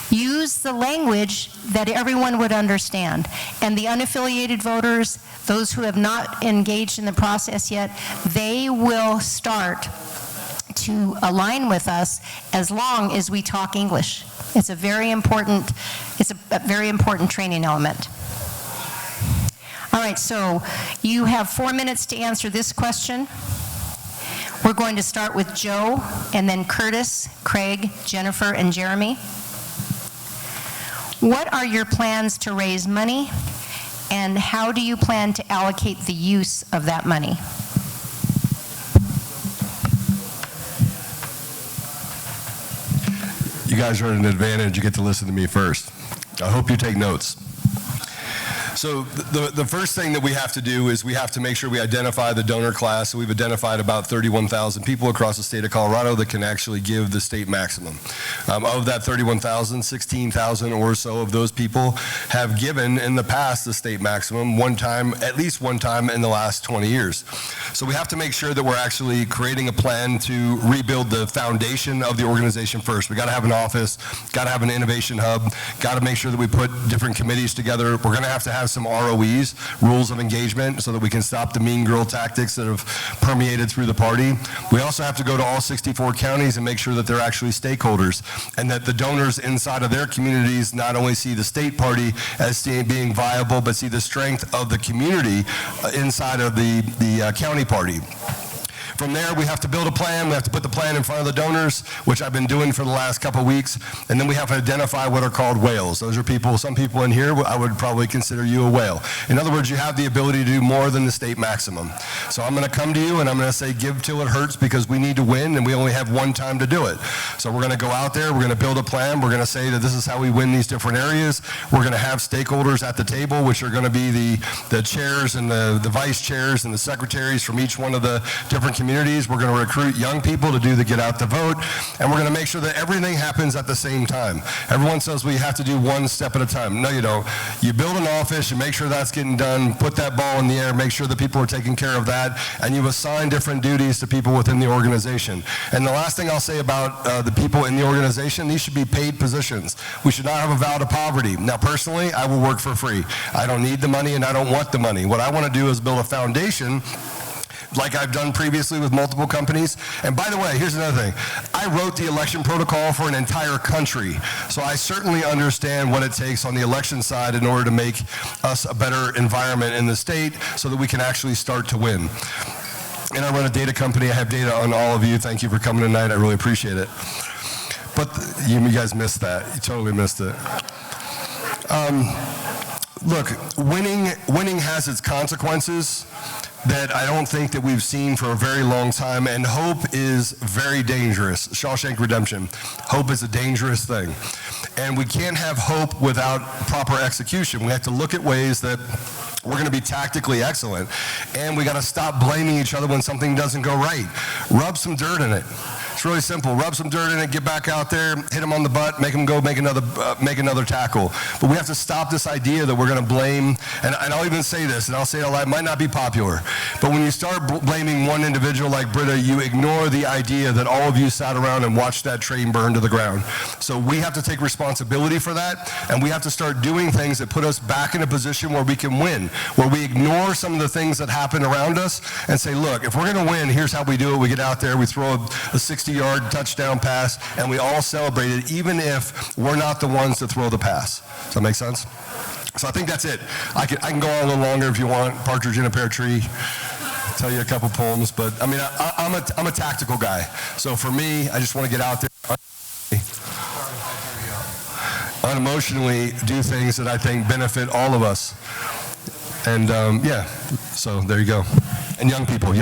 use the language that everyone would understand. And the unaffiliated voters, those who have not engaged in the process yet, they will start to align with us as long as we talk English. It's a very important training element. All right, so you have 4 minutes to answer this question. We're going to start with Joe, and then Curtis, Craig, Jennifer, and Jeremy. What are your plans to raise money, and how do you plan to allocate the use of that money? You guys are at an advantage. You get to listen to me first. I hope you take notes. So the first thing that we have to do is we have to make sure we identify the donor class. So we've identified about 31,000 people across the state of Colorado that can actually give the state maximum. Of that 31,000, 16,000 or so of those people have given in the past the state maximum one time, at least one time in the last 20 years. So we have to make sure that we're actually creating a plan to rebuild the foundation of the organization first. We got to have an office, got to have an innovation hub, got to make sure that we put different committees together. We're going to have some ROEs, rules of engagement, so that we can stop the mean girl tactics that have permeated through the party. We also have to go to all 64 counties and make sure that they're actually stakeholders, and that the donors inside of their communities not only see the state party as being viable, but see the strength of the community inside of the county party. From there, we have to build a plan. We have to put the plan in front of the donors, which I've been doing for the last couple of weeks. And then we have to identify what are called whales. Those are people, some people in here, I would probably consider you a whale. In other words, you have the ability to do more than the state maximum. So I'm going to come to you and I'm going to say, give till it hurts, because we need to win and we only have one time to do it. So we're going to go out there, we're going to build a plan, we're going to say that this is how we win these different areas. We're going to have stakeholders at the table, which are going to be the chairs and the vice chairs and the secretaries from each one of the different communities. We're going to recruit young people to do the get out the vote, and we're going to make sure that everything happens at the same time. Everyone says we have to do one step at a time. No, you don't. You build an office, you make sure that's getting done, put that ball in the air, make sure that people are taking care of that, and you assign different duties to people within the organization. And the last thing I'll say about the people in the organization, these should be paid positions. We should not have a vow to poverty. Now, personally, I will work for free. I don't need the money and I don't want the money. What I want to do is build a foundation like I've done previously with multiple companies. And by the way, here's another thing. I wrote the election protocol for an entire country. So I certainly understand what it takes on the election side in order to make us a better environment in the state so that we can actually start to win. And I run a data company. I have data on all of you. Thank you for coming tonight. I really appreciate it. But you guys missed that. You totally missed it. look, winning has its consequences that I don't think that we've seen for a very long time, and hope is very dangerous. Shawshank Redemption. Hope is a dangerous thing. And we can't have hope without proper execution. We have to look at ways that we're going to be tactically excellent, and we got to stop blaming each other when something doesn't go right. Rub some dirt in it. It's really simple. Rub some dirt in it, get back out there, hit him on the butt, make him go make another tackle. But we have to stop this idea that we're going to blame, and I'll even say this, and I'll say it a lot, it might not be popular, but when you start blaming one individual like Britta, you ignore the idea that all of you sat around and watched that train burn to the ground. So we have to take responsibility for that, and we have to start doing things that put us back in a position where we can win, where we ignore some of the things that happen around us and say, look, if we're going to win, here's how we do it. We get out there, we throw a 60-yard touchdown pass, and we all celebrate it, even if we're not the ones to throw the pass. Does that make sense? So I think that's it. I can go on a little longer if you want. Partridge in a pear tree. Tell you a couple poems, but I mean, I'm a tactical guy. So for me, I just want to get out there, unemotionally do things that I think benefit all of us. And yeah, so there you go. And young people.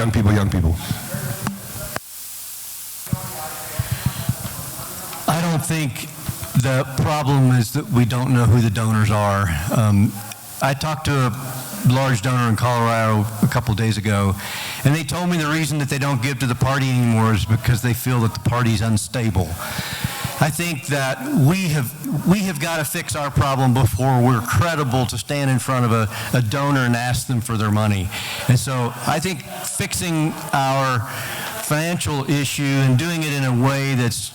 I don't think the problem is that we don't know who the donors are. I talked to a large donor in Colorado a couple of days ago, and they told me the reason that they don't give to the party anymore is because they feel that the party's unstable. I think that we have got to fix our problem before we're credible to stand in front of a donor and ask them for their money. And so I think fixing our financial issue and doing it in a way that's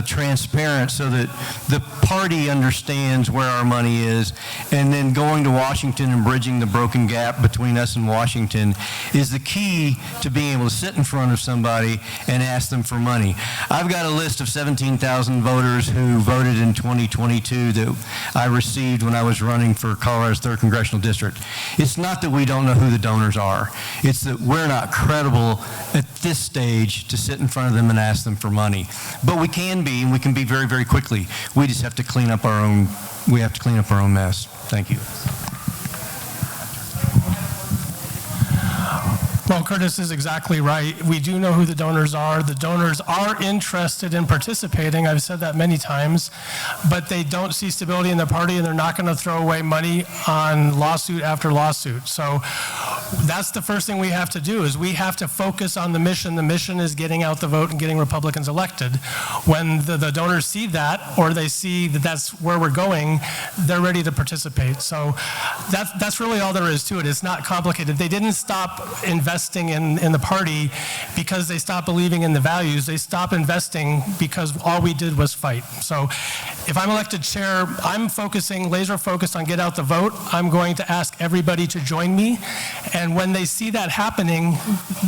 transparent so that the party understands where our money is, and then going to Washington and bridging the broken gap between us and Washington is the key to being able to sit in front of somebody and ask them for money. I've got a list of 17,000 voters who voted in 2022 that I received when I was running for Colorado's 3rd Congressional District. It's not that we don't know who the donors are. It's that we're not credible at this stage to sit in front of them and ask them for money. But we can be, and we can be very, very quickly. We just have to clean up our own mess. Thank you. Well, Curtis is exactly right. We do know who the donors are. The donors are interested in participating. I've said that many times, but they don't see stability in the party, and they're not going to throw away money on lawsuit after lawsuit. So that's the first thing we have to do, is we have to focus on the mission. The mission is getting out the vote and getting Republicans elected. When the donors see that, or they see that that's where we're going, they're ready to participate. So that's really all there is to it. It's not complicated. They didn't stop investing in the party because they stopped believing in the values. They stopped investing because all we did was fight. So if I'm elected chair, I'm laser focused on get out the vote. I'm going to ask everybody to join me. And when they see that happening,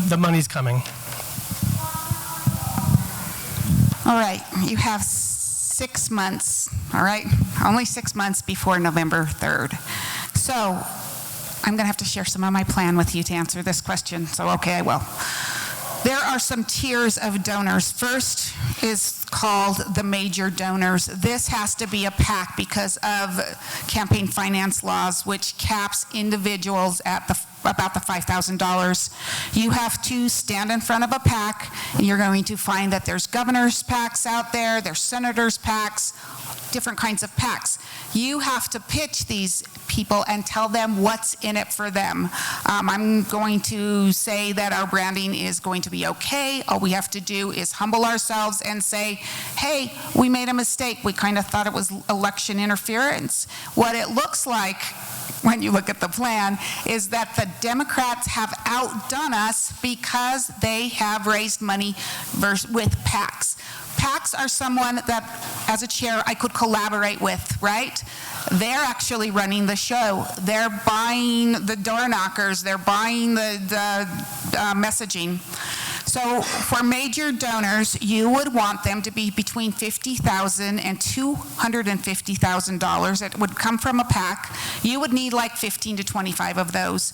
the money's coming. All right, you have 6 months, all right? Only 6 months before November 3rd. So I'm going to have to share some of my plan with you to answer this question. So, okay, I will. There are some tiers of donors. First is called the major donors. This has to be a PAC because of campaign finance laws, which caps individuals at about the $5,000. You have to stand in front of a PAC, and you're going to find that there's governor's PACs out there, there's senators' PACs, different kinds of PACs. You have to pitch these people and tell them what's in it for them. I'm going to say that our branding is going to be okay. All we have to do is humble ourselves and say, hey, we made a mistake. We kind of thought it was election interference. What it looks like when you look at the plan is that the Democrats have outdone us because they have raised money with PACs. PACs are someone that, as a chair, I could collaborate with, right? They're actually running the show. They're buying the door knockers. They're buying the messaging. So for major donors, you would want them to be between $50,000 and $250,000. It would come from a PAC. You would need like 15 to 25 of those.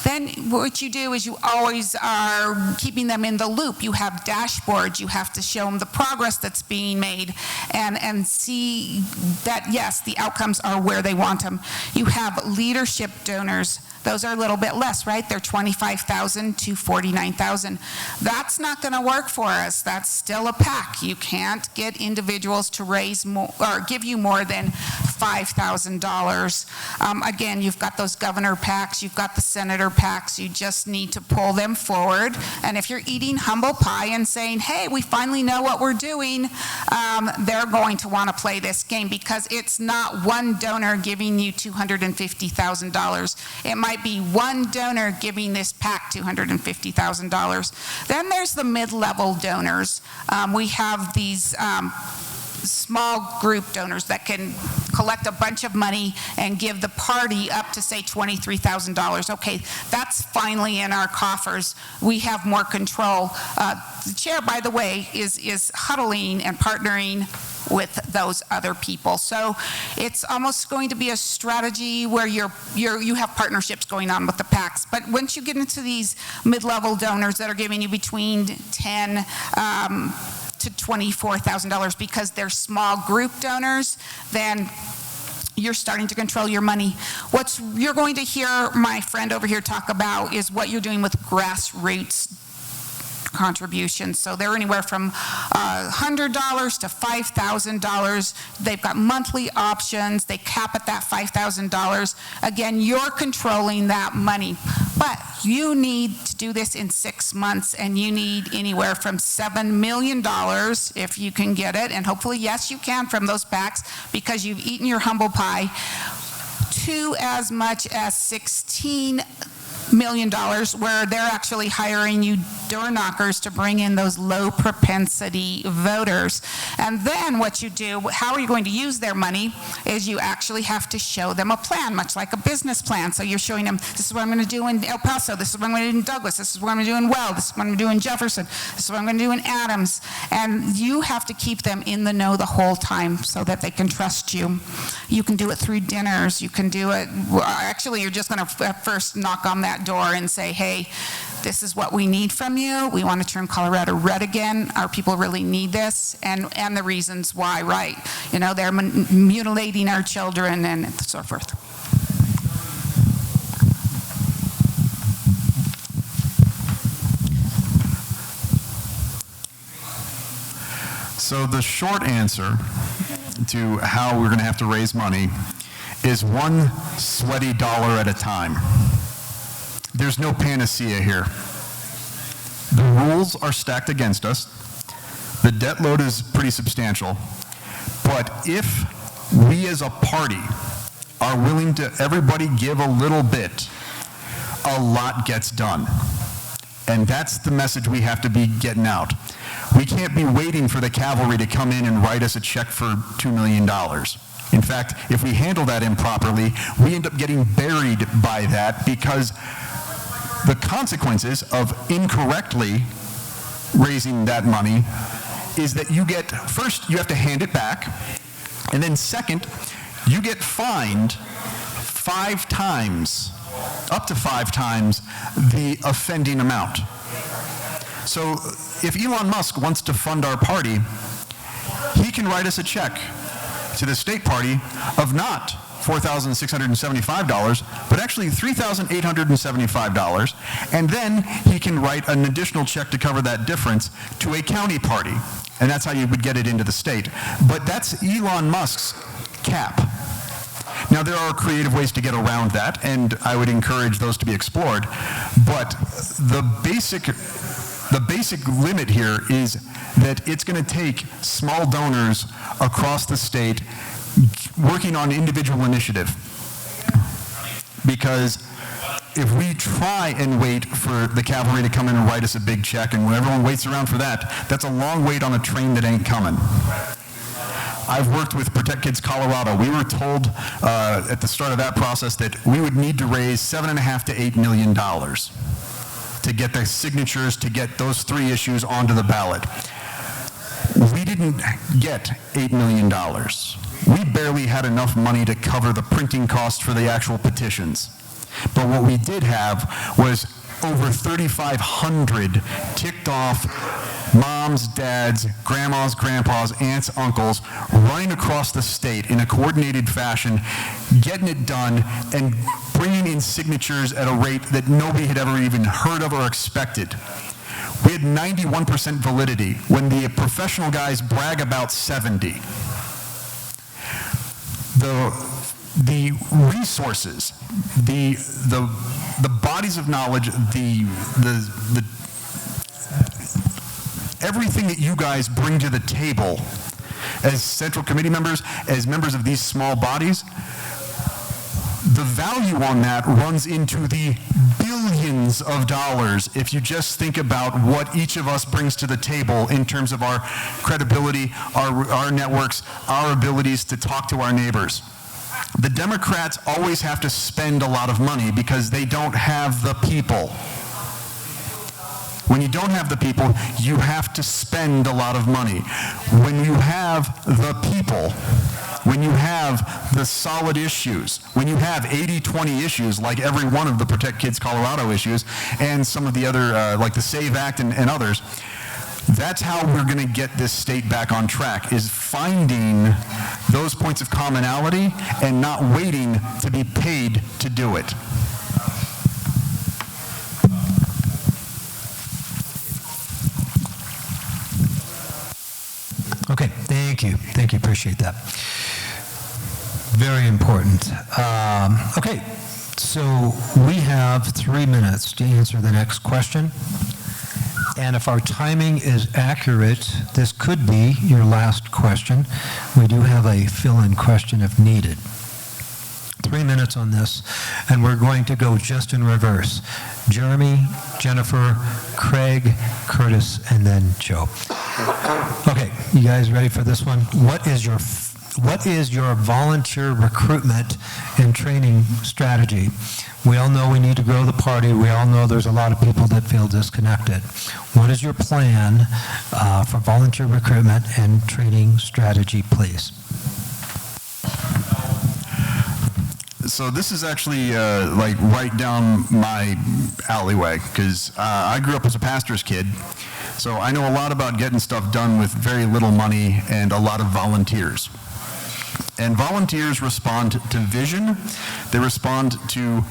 Then what you do is you always are keeping them in the loop. You have dashboards. You have to show them the progress that's being made and see that, yes, the outcomes are where they want them. You have leadership donors. Those are a little bit less, right? They're $25,000 to $49,000. That's not going to work for us. That's still a PAC. You can't get individuals to raise more or give you more than $5,000. Again, you've got those governor PACs, you've got the senator PACs. You just need to pull them forward. And if you're eating humble pie and saying, hey, we finally know what we're doing, they're going to want to play this game because it's not one donor giving you $250,000. It might be one donor giving this PAC $250,000. Then there's the mid-level donors. We have these small group donors that can collect a bunch of money and give the party up to, say, $23,000. Okay, that's finally in our coffers. We have more control. The chair, by the way, is huddling and partnering with those other people. So it's almost going to be a strategy where you have partnerships going on with the PACs. But once you get into these mid-level donors that are giving you between $10,000 to $24,000 because they're small group donors, then you're starting to control your money. What you're going to hear my friend over here talk about is what you're doing with grassroots contributions. So they're anywhere from $100 to $5,000. They've got monthly options. They cap at that $5,000. Again, you're controlling that money. But you need to do this in 6 months, and you need anywhere from $7 million if you can get it. And hopefully, yes, you can from those PACs because you've eaten your humble pie, to as much as $16 million, where they're actually hiring you door knockers to bring in those low propensity voters. And then what you do, how are you going to use their money, is you actually have to show them a plan, much like a business plan. So you're showing them, this is what I'm going to do in El Paso, this is what I'm going to do in Douglas, this is what I'm going to do in Weld, this is what I'm going to do in Jefferson, this is what I'm going to do in Adams. And you have to keep them in the know the whole time so that they can trust you. You can do it through dinners. You can do it, actually, you're just going to first knock on that door and say, hey, this is what we need from you. We want to turn Colorado red again. Our people really need this, and the reasons why, right? You know, they're mutilating our children and so forth. So the short answer to how we're going to have to raise money is one sweaty dollar at a time. There's no panacea here. The rules are stacked against us. The debt load is pretty substantial. But if we as a party are willing to everybody give a little bit, a lot gets done. And that's the message we have to be getting out. We can't be waiting for the cavalry to come in and write us a check for $2 million. In fact, if we handle that improperly, we end up getting buried by that, because the consequences of incorrectly raising that money is that you get, first, you have to hand it back, and then second, you get fined 5 times, up to 5 times the offending amount. So if Elon Musk wants to fund our party, he can write us a check to the state party of not $4,675, but actually $3,875, and then he can write an additional check to cover that difference to a county party, and that's how you would get it into the state. But that's Elon Musk's cap. Now, there are creative ways to get around that, and I would encourage those to be explored, but the basic limit here is that it's going to take small donors across the state working on individual initiative. Because if we try and wait for the cavalry to come in and write us a big check, and when everyone waits around for that, that's a long wait on a train that ain't coming. I've worked with Protect Kids Colorado. We were told at the start of that process that we would need to raise $7.5 to $8 million to get the signatures, to get those 3 issues onto the ballot. We didn't get $8 million. We barely had enough money to cover the printing costs for the actual petitions. But what we did have was over 3,500 ticked off moms, dads, grandmas, grandpas, aunts, uncles running across the state in a coordinated fashion, getting it done, and bringing in signatures at a rate that nobody had ever even heard of or expected. We had 91% validity when the professional guys brag about 70. The resources, the bodies of knowledge, everything that you guys bring to the table as central committee members, as members of these small bodies, the value on that runs into the billions of dollars if you just think about what each of us brings to the table in terms of our credibility, our networks, our abilities to talk to our neighbors. The Democrats always have to spend a lot of money because they don't have the people. When you don't have the people, you have to spend a lot of money. When you have the people, when you have the solid issues, when you have 80-20 issues like every one of the Protect Kids Colorado issues and some of the other, like the SAVE Act and others, that's how we're going to get this state back on track, is finding those points of commonality and not waiting to be paid to do it. Okay, thank you. Thank you, appreciate that. Very important. Okay, so we have 3 minutes to answer the next question. And if our timing is accurate, this could be your last question. We do have a fill-in question if needed. 3 minutes on this, and we're going to go just in reverse. Jeremy, Jennifer, Craig, Curtis, and then Joe. Okay, you guys ready for this one? What is your volunteer recruitment and training strategy? We all know we need to grow the party. We all know there's a lot of people that feel disconnected. What is your plan for volunteer recruitment and training strategy, please? So this is actually like right down my alleyway, because I grew up as a pastor's kid, so I know a lot about getting stuff done with very little money and a lot of volunteers. And volunteers respond to vision, they respond to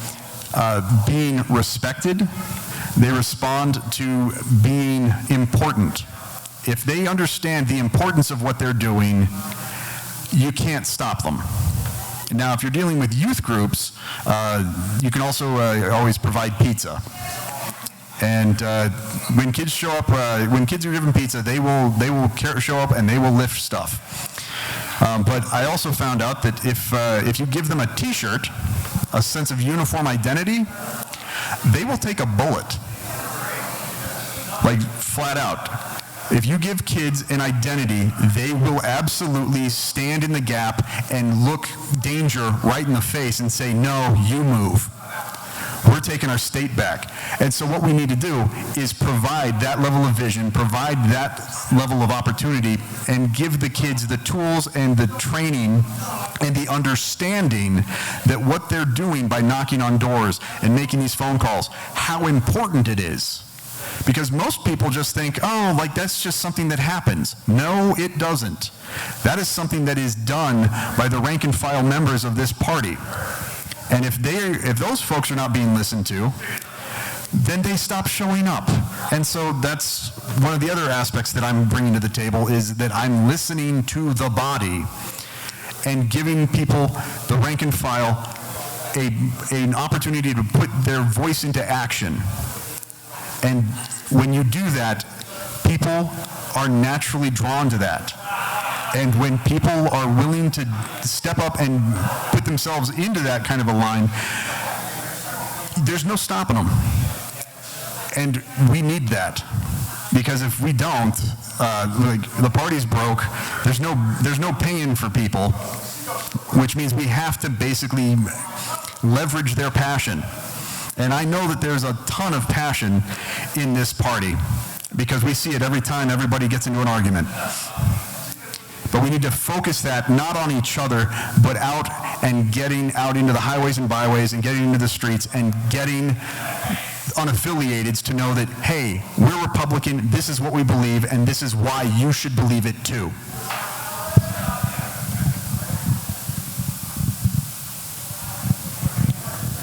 being respected, they respond to being important. If they understand the importance of what they're doing, you can't stop them. Now, if you're dealing with youth groups, you can also always provide pizza. And when kids show up, when kids are given pizza, they will show up and they will lift stuff. But I also found out that if you give them a T-shirt, a sense of uniform identity, they will take a bullet, like flat out. If you give kids an identity, they will absolutely stand in the gap and look danger right in the face and say, no, you move. We're taking our state back. And so what we need to do is provide that level of vision, provide that level of opportunity, and give the kids the tools and the training and the understanding that what they're doing by knocking on doors and making these phone calls, how important it is. Because most people just think, oh, like that's just something that happens. No, it doesn't. That is something that is done by the rank and file members of this party. And if those folks are not being listened to, then they stop showing up. And so that's one of the other aspects that I'm bringing to the table, is that I'm listening to the body and giving people, the rank and file, an opportunity to put their voice into action. And when you do that, people are naturally drawn to that. And when people are willing to step up and put themselves into that kind of a line, there's no stopping them. And we need that. Because if we don't, like the party's broke, there's no paying for people, which means we have to basically leverage their passion. And I know that there's a ton of passion in this party, because we see it every time everybody gets into an argument. But we need to focus that not on each other, but out and getting out into the highways and byways and getting into the streets and getting unaffiliateds to know that, hey, we're Republican, this is what we believe, and this is why you should believe it too.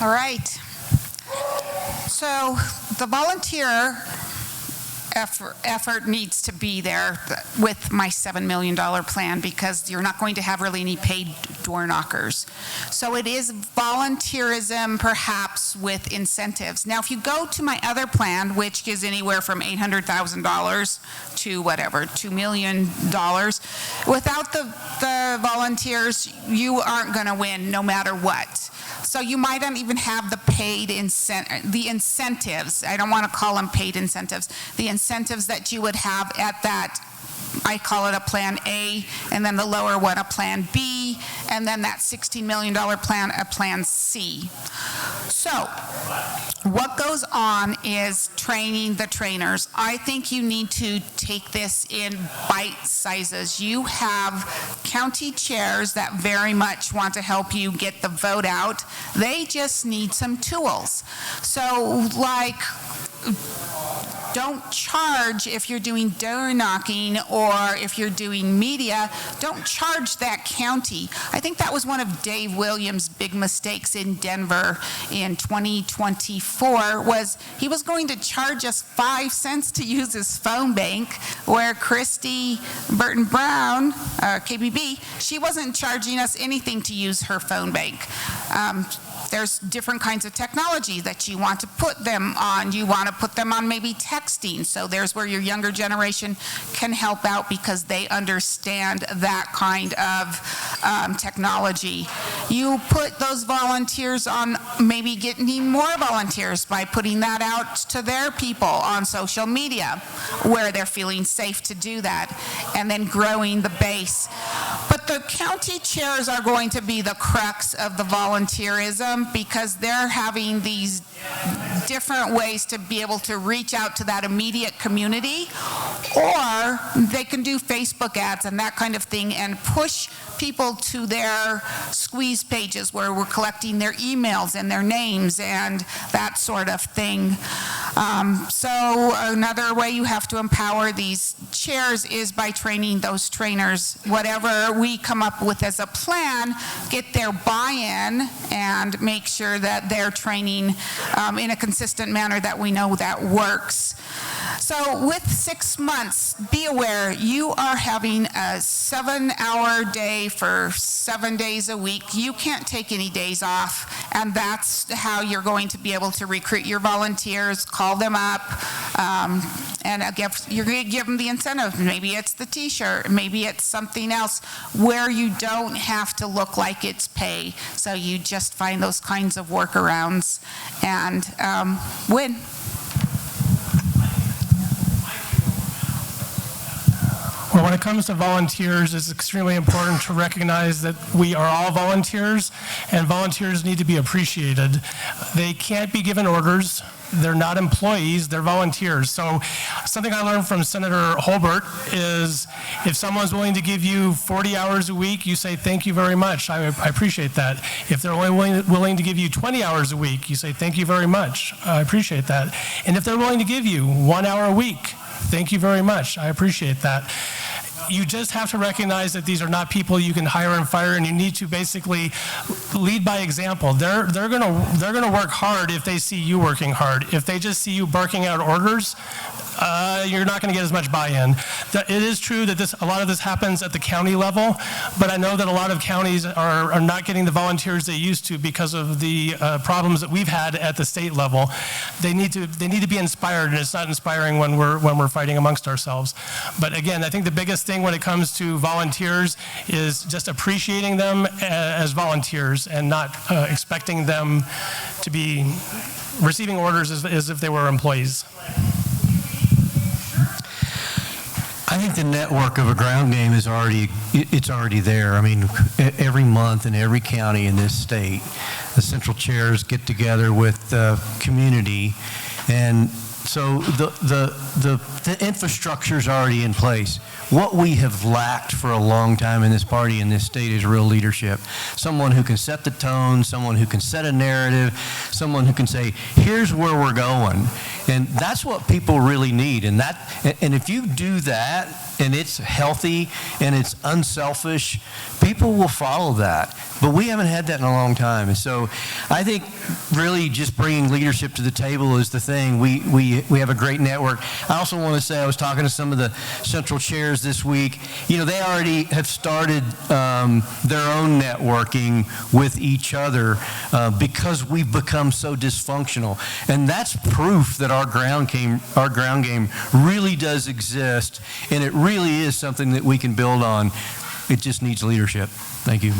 All right. So the volunteer effort needs to be there with my $7 million plan, because you're not going to have really any paid door knockers. So it is volunteerism, perhaps with incentives. Now, if you go to my other plan, which is anywhere from $800,000 to whatever, $2 million, without the volunteers, you aren't going to win no matter what. So you might not even have the paid the incentives. I don't want to call them paid incentives. The incentives that you would have at that, I call it a Plan A, and then the lower one a Plan B, and then that $16 million plan a Plan C. So what goes on is training the trainers. I think you need to take this in bite sizes. You have county chairs that very much want to help you get the vote out. They just need some tools. So, like, don't charge if you're doing door knocking, or if you're doing media, don't charge that county. I think that was one of Dave Williams' big mistakes in Denver in 2024, was he was going to charge us 5 cents to use his phone bank, where Christy Burton Brown, KBB, she wasn't charging us anything to use her phone bank. There's different kinds of technology that you want to put them on. You want to put them on maybe texting. So there's where your younger generation can help out, because they understand that kind of technology. You put those volunteers on, maybe getting more volunteers by putting that out to their people on social media, where they're feeling safe to do that, and then growing the base. But the county chairs are going to be the crux of the volunteerism, because they're having these different ways to be able to reach out to that immediate community, or they can do Facebook ads and that kind of thing and push people to their squeeze pages where we're collecting their emails and their names and that sort of thing. So another way you have to empower these chairs is by training those trainers. Whatever we come up with as a plan, get their buy-in and make sure that they're training in a consistent manner that we know that works. So with 6 months, be aware you are having a 7-hour day for 7 days a week. You can't take any days off, and that's how you're going to be able to recruit your volunteers, call them up, and you're going to give them the incentive. Maybe it's the t-shirt, maybe it's something else where you don't have to look like it's pay. So you just find those kinds of workarounds and win. Well, when it comes to volunteers, it's extremely important to recognize that we are all volunteers, and volunteers need to be appreciated. They can't be given orders. They're not employees, they're volunteers. So something I learned from Senator Holbert is if someone's willing to give you 40 hours a week, you say, thank you very much. I appreciate that. If they're only willing to give you 20 hours a week, you say, thank you very much. I appreciate that. And if they're willing to give you 1 hour a week, thank you very much. I appreciate that. You just have to recognize that these are not people you can hire and fire, and you need to basically lead by example. They're gonna work hard if they see you working hard. If they just see you barking out orders, you're not going to get as much buy-in. It is true that a lot of this happens at the county level, but I know that a lot of counties are not getting the volunteers they used to because of the problems that we've had at the state level. They need to be inspired, and it's not inspiring when we're fighting amongst ourselves. But again, I think the biggest thing when it comes to volunteers is just appreciating them as volunteers and not expecting them to be receiving orders as if they were employees. I think the network of a ground game is already there. I mean, every month in every county in this state, the central chairs get together with the community, and So the infrastructure is already in place. What we have lacked for a long time in this party, in this state, is real leadership. Someone who can set the tone, someone who can set a narrative, someone who can say, here's where we're going. And that's what people really need. And if you do that, and it's healthy, and it's unselfish, people will follow that. But we haven't had that in a long time. And so I think really just bringing leadership to the table is the thing. We have a great network. I also want to say, I was talking to some of the central chairs this week. You know, they already have started their own networking with each other because we've become so dysfunctional. And that's proof that our ground game really does exist, and it really is something that we can build on. It just needs leadership. Thank you.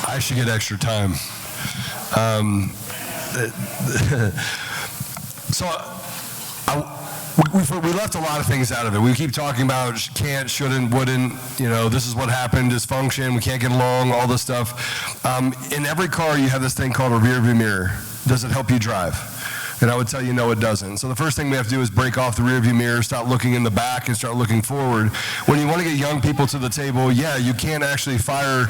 I should get extra time. We left a lot of things out of it. We keep talking about can't, shouldn't, wouldn't, this is what happened, dysfunction, we can't get along, all this stuff. In every car, you have this thing called a rear view mirror. Does it help you drive? And I would tell you, no, it doesn't. So the first thing we have to do is break off the rearview mirror, stop looking in the back, and start looking forward. When you want to get young people to the table, yeah, you can't actually fire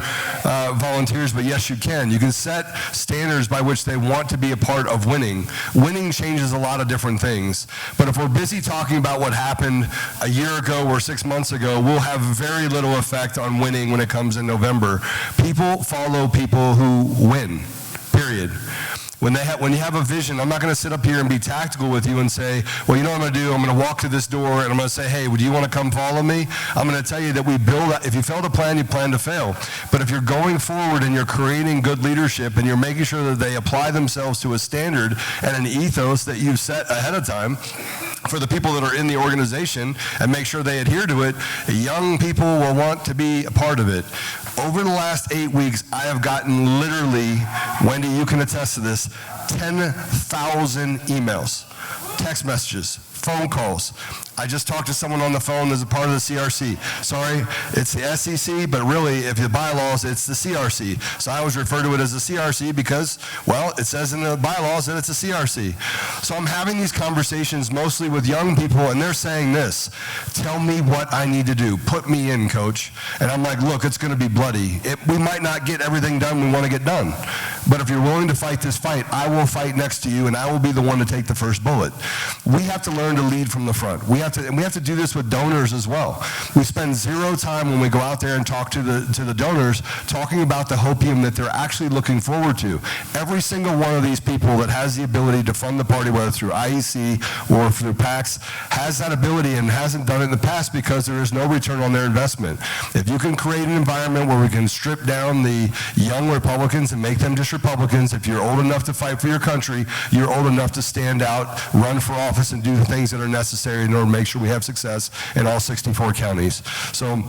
volunteers, but yes, you can. You can set standards by which they want to be a part of winning. Winning changes a lot of different things. But if we're busy talking about what happened a year ago or 6 months ago, we'll have very little effect on winning when it comes in November. People follow people who win, period. When you have a vision, I'm not going to sit up here and be tactical with you and say, well, you know what I'm going to do? I'm going to walk to this door and I'm going to say, hey, would you want to come follow me? I'm going to tell you that if you fail to plan, you plan to fail. But if you're going forward and you're creating good leadership and you're making sure that they apply themselves to a standard and an ethos that you've set ahead of time for the people that are in the organization and make sure they adhere to it, young people will want to be a part of it. Over the last 8 weeks, I have gotten literally, Wendy, you can attest to this, 10,000 emails, text messages, phone calls. I just talked to someone on the phone that's a part of the CRC. Sorry, it's the SEC, but really, if you bylaws, it's the CRC. So I always refer to it as the CRC because, well, it says in the bylaws that it's a CRC. So I'm having these conversations mostly with young people, and they're saying this, tell me what I need to do. Put me in, coach. And I'm like, look, it's going to be bloody. We might not get everything done we want to get done. But if you're willing to fight this fight, I will fight next to you, and I will be the one to take the first bullet. We have to learn to lead from the front. We have to do this with donors as well. We spend zero time when we go out there and talk to the donors talking about the hopium that they're actually looking forward to. Every single one of these people that has the ability to fund the party, whether through IEC or through PACs, has that ability and hasn't done it in the past because there is no return on their investment. If you can create an environment where we can strip down the young Republicans and make them just Republicans, if you're old enough to fight for your country, you're old enough to stand out, run for office, and do the things that are necessary in order to make sure we have success in all 64 counties. So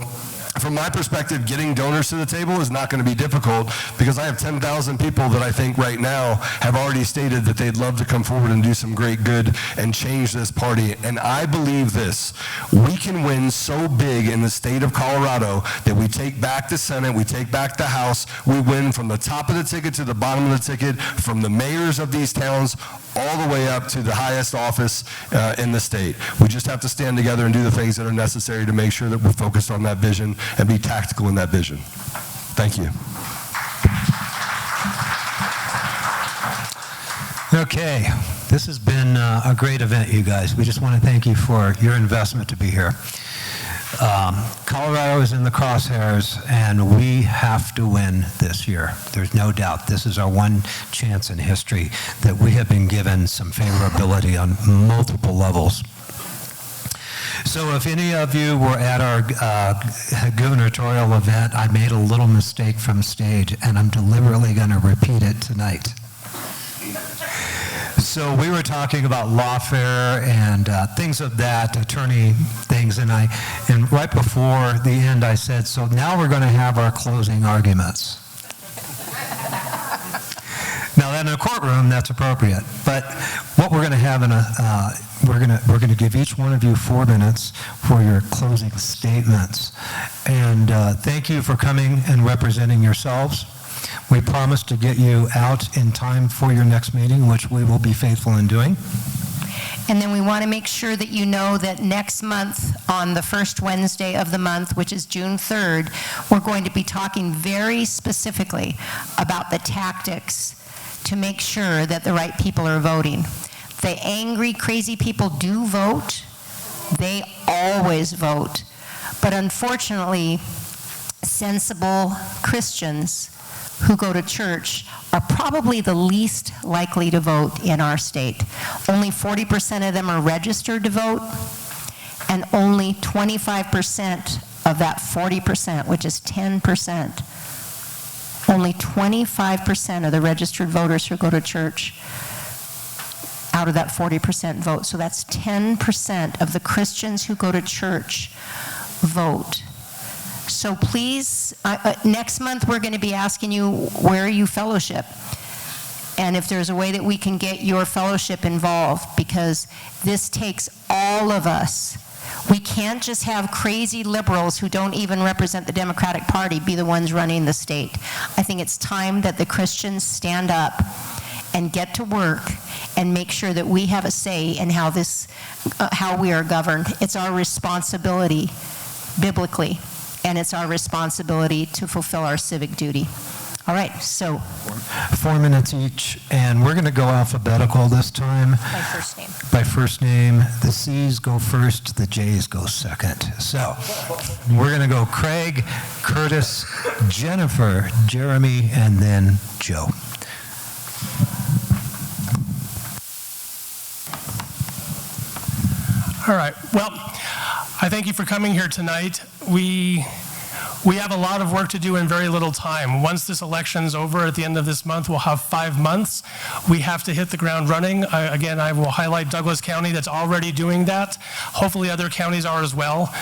from my perspective, getting donors to the table is not going to be difficult because I have 10,000 people that I think right now have already stated that they'd love to come forward and do some great good and change this party. And I believe this, we can win so big in the state of Colorado that we take back the Senate, we take back the House, we win from the top of the ticket to the bottom of the ticket, from the mayors of these towns all the way up to the highest office in the state. We just have to stand together and do the things that are necessary to make sure that we're focused on that vision and be tactical in that vision. Thank you. Okay, this has been a great event, you guys. We just want to thank you for your investment to be here. Colorado is in the crosshairs, and we have to win this year. There's no doubt. This is our one chance in history that we have been given some favorability on multiple levels. So if any of you were at our gubernatorial event, I made a little mistake from stage, and I'm deliberately going to repeat it tonight. So we were talking about lawfare and things of that, attorney things, and right before the end I said, so now we're going to have our closing arguments. Now, in a courtroom, that's appropriate. But what we're going to have we're going to give each one of you 4 minutes for your closing statements. And thank you for coming and representing yourselves. We promise to get you out in time for your next meeting, which we will be faithful in doing. And then we want to make sure that you know that next month, on the first Wednesday of the month, which is June 3rd, we're going to be talking very specifically about the tactics to make sure that the right people are voting. The angry, crazy people do vote. They always vote. But unfortunately, sensible Christians who go to church are probably the least likely to vote in our state. Only 40% of them are registered to vote, and only 25% of that 40%, which is 10%, only 25% of the registered voters who go to church out of that 40% vote. So that's 10% of the Christians who go to church vote. So please, next month we're going to be asking you where you fellowship, and if there's a way that we can get your fellowship involved, because this takes all of us. We can't just have crazy liberals who don't even represent the Democratic Party be the ones running the state. I think it's time that the Christians stand up and get to work and make sure that we have a say in how we are governed. It's our responsibility biblically, and it's our responsibility to fulfill our civic duty. All right, so 4 minutes each, and we're going to go alphabetical this time. by first name. By first name. The C's go first, the J's go second. So we're going to go Craig, Curtis, Jennifer, Jeremy, and then Joe. All right. Well, I thank you for coming here tonight. We have a lot of work to do in very little time. Once this election's over at the end of this month, we'll have 5 months. We have to hit the ground running. Again, I will highlight Douglas County that's already doing that. Hopefully other counties are as well.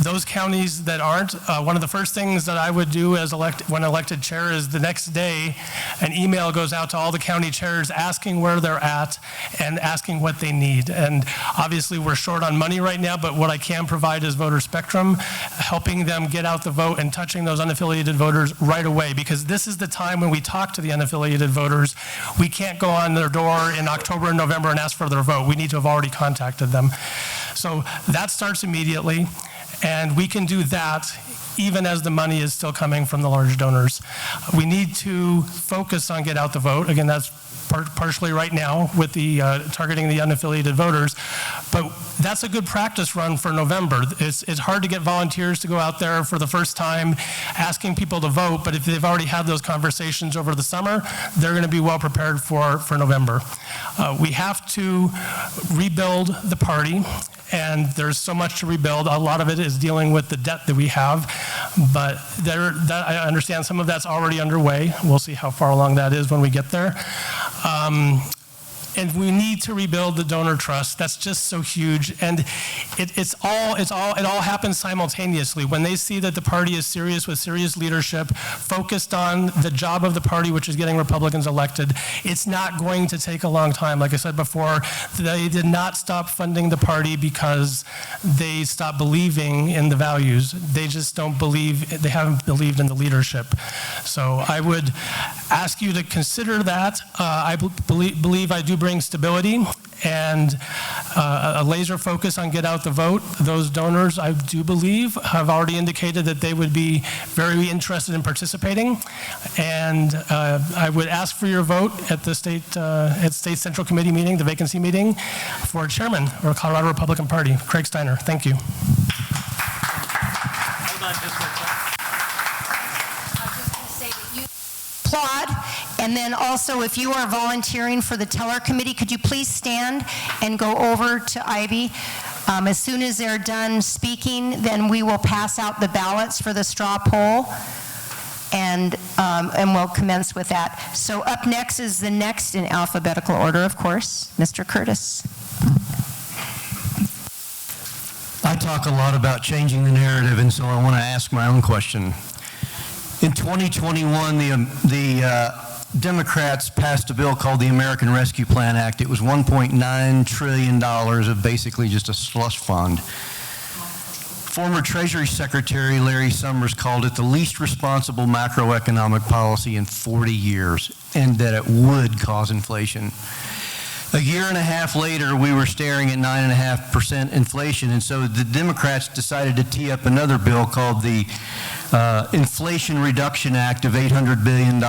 Those counties that aren't, one of the first things that I would do as when elected chair is the next day, an email goes out to all the county chairs asking where they're at and asking what they need. And obviously we're short on money right now, but what I can provide is voter spectrum, helping them get out the vote and touching those unaffiliated voters right away, because this is the time when we talk to the unaffiliated voters. We can't go on their door in October and November and ask for their vote. We need to have already contacted them. So that starts immediately, and we can do that even as the money is still coming from the large donors. We need to focus on get out the vote. Again, that's partially right now with the targeting the unaffiliated voters, but that's a good practice run for November. It's hard to get volunteers to go out there for the first time asking people to vote, but if they've already had those conversations over the summer, they're going to be well prepared for November. We have to rebuild the party, and there's so much to rebuild. A lot of it is dealing with the debt that we have, but I understand some of that's already underway. We'll see how far along that is when we get there. And we need to rebuild the donor trust. That's just so huge, and it all happens simultaneously. When they see that the party is serious with serious leadership, focused on the job of the party, which is getting Republicans elected, it's not going to take a long time. Like I said before, they did not stop funding the party because they stopped believing in the values. They just don't believe, they haven't believed in the leadership. So I would ask you to consider that. I believe I do bring stability and a laser focus on get out the vote. Those donors, I do believe, have already indicated that they would be very interested in participating. And I would ask for your vote at the State Central Committee meeting, the vacancy meeting, for chairman of Colorado Republican Party, Craig Steiner. Thank you. Hold on just 1 second. I was just going to say that you applaud, and then also if you are volunteering for the teller committee, could you please stand and go over to Ivy? As soon as they're done speaking, then we will pass out the ballots for the straw poll, and we'll commence with that. So up next is the next in alphabetical order, of course, Mr. Curtis. I talk a lot about changing the narrative, and so I want to ask my own question. In 2021, the Democrats passed a bill called the American Rescue Plan Act. It was $1.9 trillion of basically just a slush fund. Former Treasury Secretary Larry Summers called it the least responsible macroeconomic policy in 40 years, and that it would cause inflation. A year and a half later, we were staring at 9.5% inflation, and so the Democrats decided to tee up another bill called the Inflation Reduction Act of $800 billion.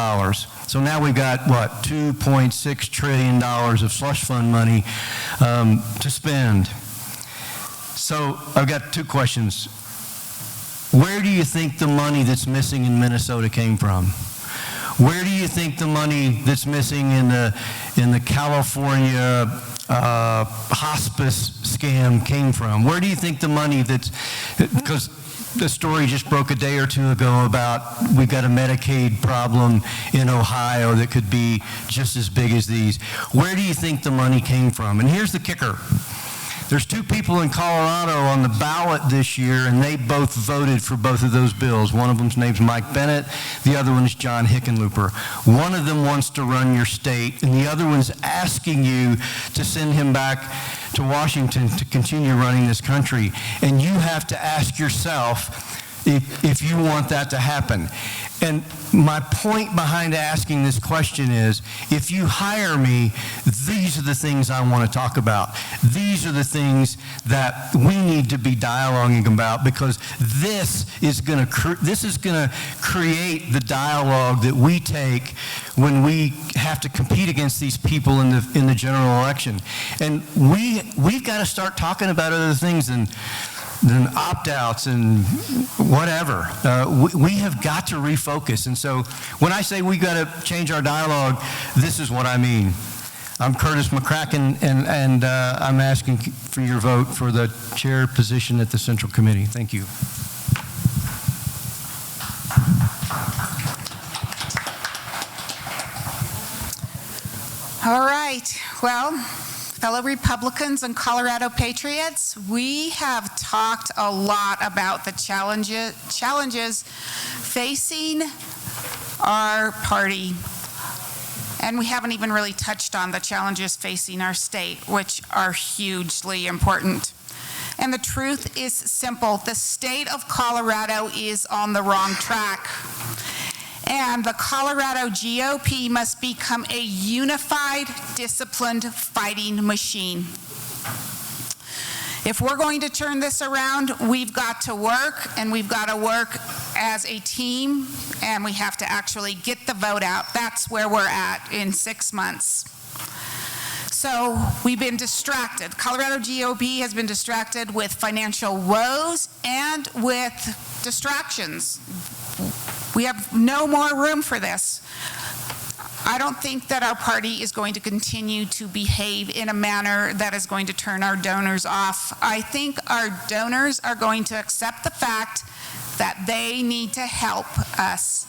So now we've got, what, $2.6 trillion of slush fund money to spend. So I've got two questions. Where do you think the money that's missing in Minnesota came from? Where do you think the money that's missing in the California hospice scam came from? Where do you think the money because the story just broke a day or two ago about we've got a Medicaid problem in Ohio that could be just as big as these. Where do you think the money came from? And here's the kicker. There's two people in Colorado on the ballot this year, and they both voted for both of those bills. One of them's name's Mike Bennett. The other one is John Hickenlooper. One of them wants to run your state, and the other one's asking you to send him back to Washington to continue running this country. And you have to ask yourself if you want that to happen. And my point behind asking this question is, if you hire me, these are the things I want to talk about. These are the things that we need to be dialoguing about, because this is going to create the dialogue that we take when we have to compete against these people in the general election. And we've got to start talking about other things than opt-outs and whatever. We have got to refocus. And so when I say we got to change our dialogue, this is what I mean. I'm Curtis McCracken, and I'm asking for your vote for the chair position at the Central Committee. Thank you. All right. Well, fellow Republicans and Colorado Patriots, we have talked a lot about the challenges facing our party, and we haven't even really touched on the challenges facing our state, which are hugely important. And the truth is simple. The state of Colorado is on the wrong track. And the Colorado GOP must become a unified, disciplined fighting machine. If we're going to turn this around, we've got to work, and we've got to work as a team, and we have to actually get the vote out. That's where we're at in 6 months. So we've been distracted. Colorado GOP has been distracted with financial woes and with distractions. We have no more room for this. I don't think that our party is going to continue to behave in a manner that is going to turn our donors off. I think our donors are going to accept the fact that they need to help us.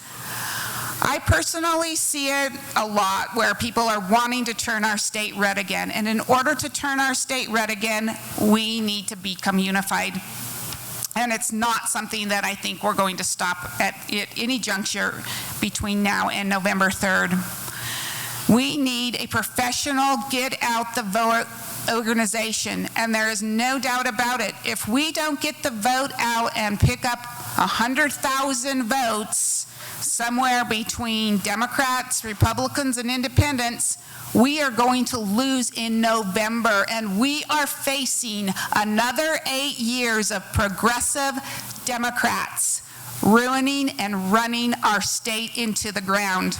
I personally see it a lot where people are wanting to turn our state red again. And in order to turn our state red again, we need to become unified. And it's not something that I think we're going to stop at any juncture between now and November 3rd. We need a professional, get out the vote organization, and there is no doubt about it. If we don't get the vote out and pick up 100,000 votes somewhere between Democrats, Republicans, and independents, we are going to lose in November, and we are facing another 8 years of progressive Democrats ruining and running our state into the ground.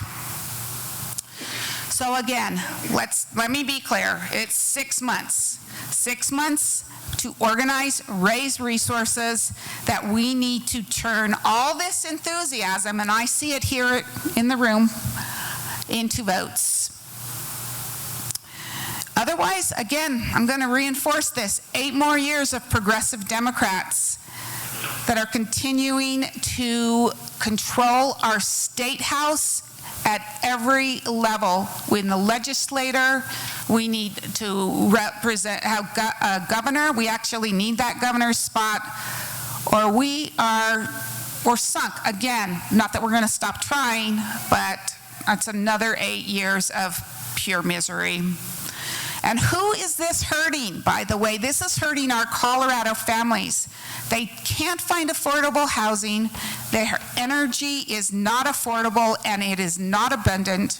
So again, let me be clear. It's 6 months. 6 months to organize, raise resources, that we need to turn all this enthusiasm, and I see it here in the room, into votes. Otherwise, again, I'm going to reinforce this, 8 more years of progressive Democrats that are continuing to control our state house at every level. In the legislature, we need to represent, have a governor. We actually need that governor's spot, or we're sunk again. Not that we're going to stop trying, but it's another 8 years of pure misery. And who is this hurting, by the way? This is hurting our Colorado families. They can't find affordable housing. Their energy is not affordable, and it is not abundant.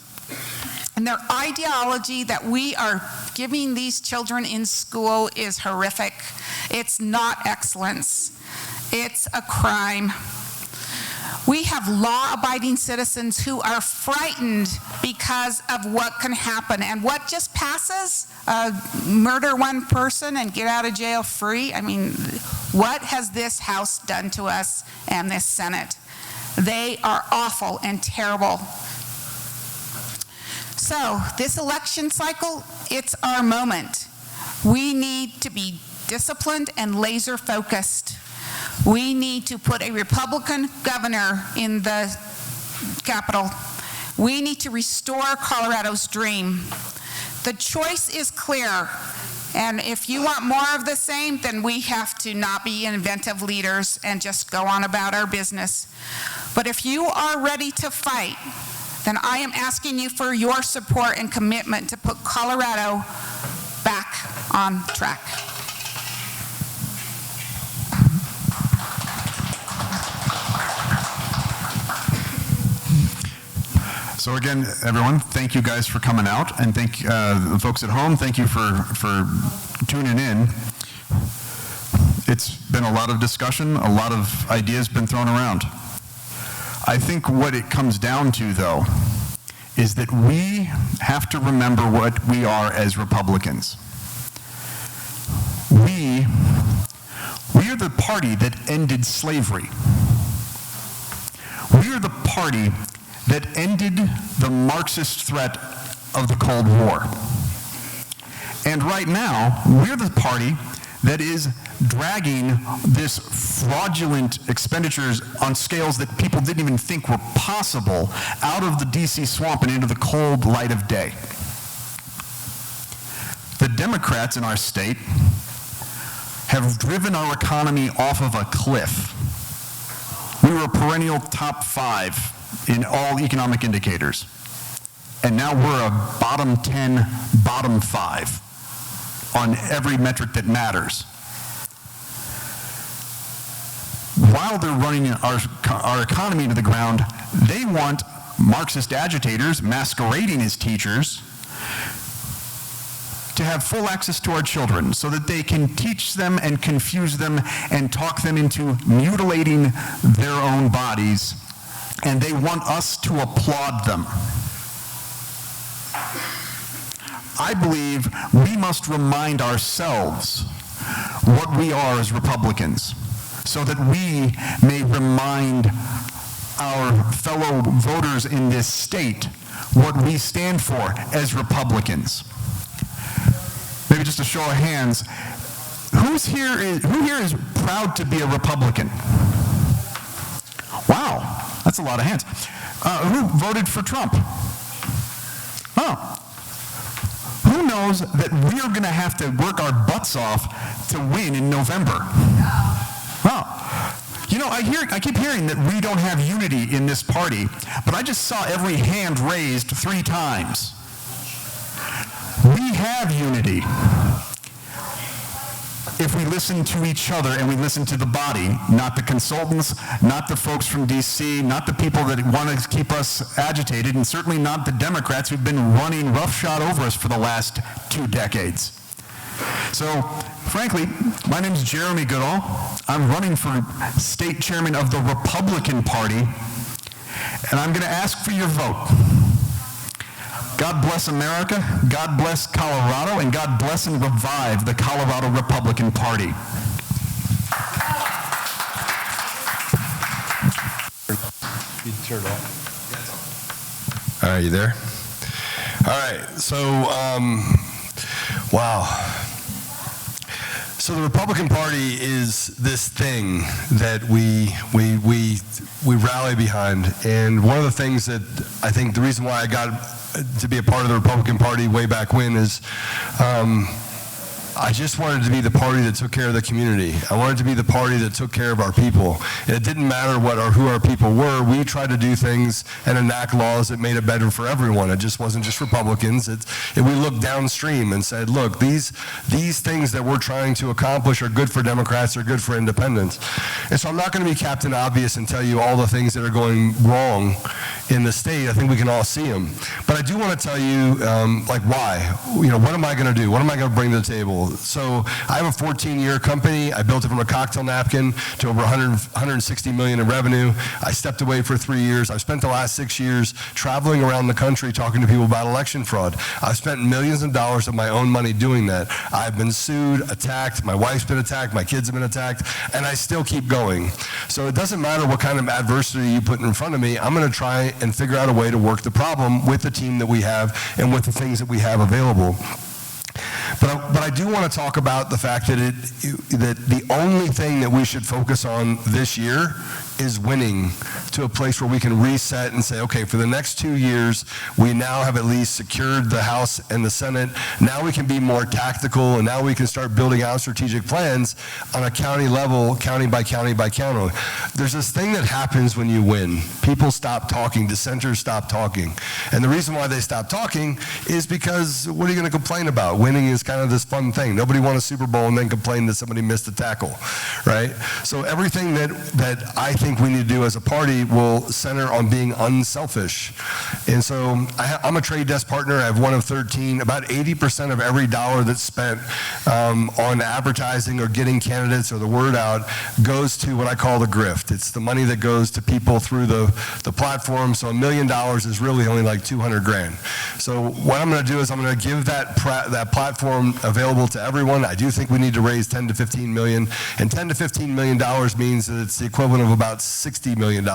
And their ideology that we are giving these children in school is horrific. It's not excellence. It's a crime. We have law-abiding citizens who are frightened because of what can happen. And what just passes? Murder one person and get out of jail free? I mean, what has this House done to us and this Senate? They are awful and terrible. So, this election cycle, it's our moment. We need to be disciplined and laser-focused. We need to put a Republican governor in the Capitol. We need to restore Colorado's dream. The choice is clear, and if you want more of the same, then we have to not be inventive leaders and just go on about our business. But if you are ready to fight, then I am asking you for your support and commitment to put Colorado back on track. So again, everyone, thank you guys for coming out, and thank the folks at home, thank you for tuning in. It's been a lot of discussion, a lot of ideas been thrown around. I think what it comes down to, though, is that we have to remember what we are as Republicans. We are the party that ended slavery. We are the party that ended the Marxist threat of the Cold War. And right now, we're the party that is dragging this fraudulent expenditures on scales that people didn't even think were possible out of the DC swamp and into the cold light of day. The Democrats in our state have driven our economy off of a cliff. We were a perennial top 5 in all economic indicators. And now we're a bottom 10, bottom 5 on every metric that matters. While they're running our economy into the ground, they want Marxist agitators masquerading as teachers to have full access to our children so that they can teach them and confuse them and talk them into mutilating their own bodies. And they want us to applaud them. I believe we must remind ourselves what we are as Republicans so that we may remind our fellow voters in this state what we stand for as Republicans. Maybe just a show of hands. Who here is proud to be a Republican? Wow. That's a lot of hands. Who voted for Trump? Oh. Who knows that we're going to have to work our butts off to win in November? Oh. You know, I keep hearing that we don't have unity in this party, but I just saw every hand raised 3 times. We have unity. If we listen to each other and we listen to the body, not the consultants, not the folks from DC, not the people that want to keep us agitated, and certainly not the Democrats who've been running roughshod over us for the last 2 decades. So, frankly, my name is Jeremy Goodall. I'm running for state chairman of the Republican Party, and I'm going to ask for your vote. God bless America, God bless Colorado, and God bless and revive the Colorado Republican Party. All right, you there? All right, so, wow. So the Republican Party is this thing that we rally behind, and one of the things that I think the reason why I got to be a part of the Republican Party way back when is I just wanted to be the party that took care of the community. I wanted to be the party that took care of our people. And it didn't matter what or who our people were. We tried to do things and enact laws that made it better for everyone. It just wasn't just Republicans. We looked downstream and said, look, these things that we're trying to accomplish are good for Democrats, are good for independents. And so I'm not going to be Captain Obvious and tell you all the things that are going wrong in the state. I think we can all see them. But I do want to tell you, like, why? You know, what am I going to do? What am I going to bring to the table? So I have a 14-year company. I built it from a cocktail napkin to over 160 million in revenue. I stepped away for 3 years. I've spent the last 6 years traveling around the country talking to people about election fraud. I've spent millions of dollars of my own money doing that. I've been sued, attacked. My wife's been attacked. My kids have been attacked. And I still keep going. So it doesn't matter what kind of adversity you put in front of me. I'm going to try and figure out a way to work the problem with the team that we have and with the things that we have available. But I do want to talk about the fact that that the only thing that we should focus on this year is winning to a place where we can reset and say, okay, for the next 2 years, we now have at least secured the House and the Senate. Now we can be more tactical, and now we can start building out strategic plans on a county level, county by county by county. There's this thing that happens when you win. People stop talking, dissenters stop talking. And the reason why they stop talking is because what are you going to complain about? Winning is kind of this fun thing. Nobody won a Super Bowl and then complain that somebody missed a tackle, right? So everything that I think we need to do as a party will center on being unselfish. And so I'm a trade desk partner. I have one of 13. About 80% of every dollar that's spent on advertising or getting candidates or the word out goes to what I call the grift. It's the money that goes to people through the platform. So $1 million is really only like 200 grand. So what I'm going to do is I'm going to give that platform available to everyone. I do think we need to raise 10 to 15 million, and 10 to 15 million dollars means that it's the equivalent of about $60 million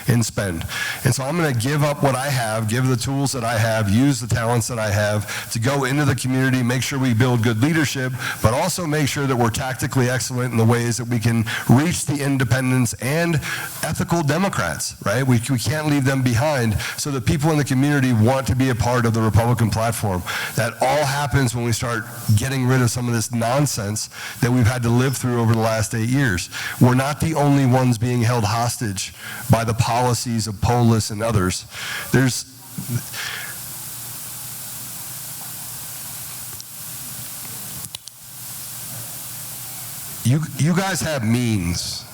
in spend. And so I'm going to give up what I have, give the tools that I have, use the talents that I have to go into the community, make sure we build good leadership, but also make sure that we're tactically excellent in the ways that we can reach the independents and ethical Democrats, right? We can't leave them behind, so that people in the community want to be a part of the Republican platform. That all happens when we start getting rid of some of this nonsense that we've had to live through over the last 8 years. We're not the only ones being held hostage by the policies of Polis and others. You guys have means.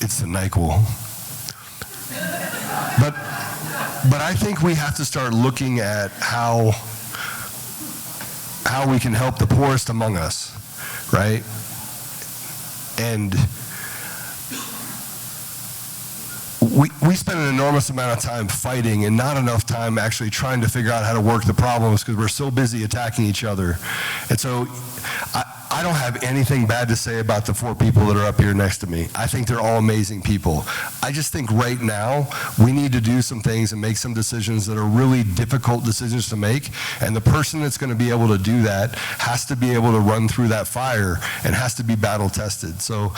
It's the NyQuil. But I think we have to start looking at how we can help the poorest among us, right? And we spend an enormous amount of time fighting and not enough time actually trying to figure out how to work the problems because we're so busy attacking each other. And so I don't have anything bad to say about the 4 people that are up here next to me. I think they're all amazing people. I just think right now we need to do some things and make some decisions that are really difficult decisions to make. And the person that's going to be able to do that has to be able to run through that fire and has to be battle tested. So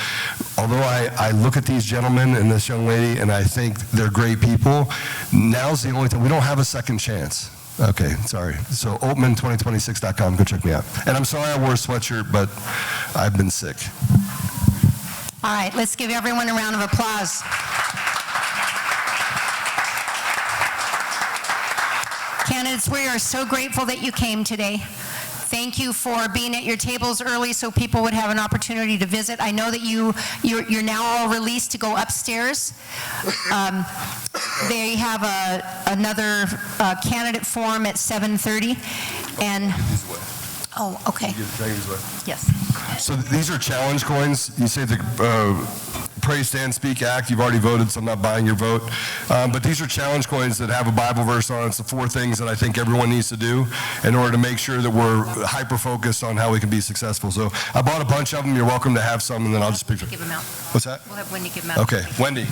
although I look at these gentlemen and this young lady and I think they're great people, now's the only time. We don't have a second chance. Okay, sorry. So Altman2026.com, go check me out. And I'm sorry I wore a sweatshirt, but I've been sick. All right, let's give everyone a round of applause. Candidates, we are so grateful that you came today. Thank you for being at your tables early so people would have an opportunity to visit. I know that you're now all released to go upstairs. They have another candidate forum at 7:30. And oh, okay. Yes. So these are challenge coins. You say the Pray, Stand, Speak, Act. You've already voted, so I'm not buying your vote. But these are challenge coins that have a Bible verse on it. It's the 4 things that I think everyone needs to do in order to make sure that we're hyper-focused on how we can be successful. So I bought a bunch of them. You're welcome to have some, and then I'll just pick them. Give them out. What's that? We'll have Wendy give them out. Okay, Wendy.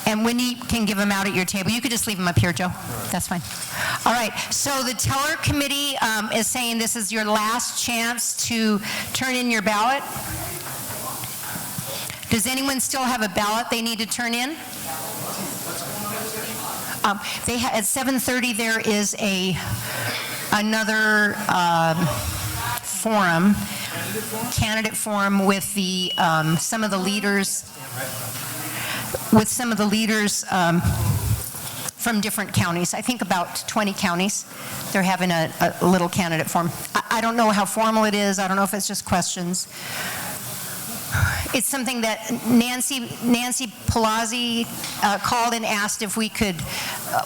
And Wendy can give them out at your table. You could just leave them up here, Joe. That's fine. All right. So the teller committee is saying this is your last chance to turn in your ballot. Does anyone still have a ballot they need to turn in? At 7:30, there is another forum, candidate forum with some of the leaders, from different counties. I think about 20 counties. They're having a little candidate forum. I don't know how formal it is. I don't know if it's just questions. It's something that Nancy Palazzi called and asked if we could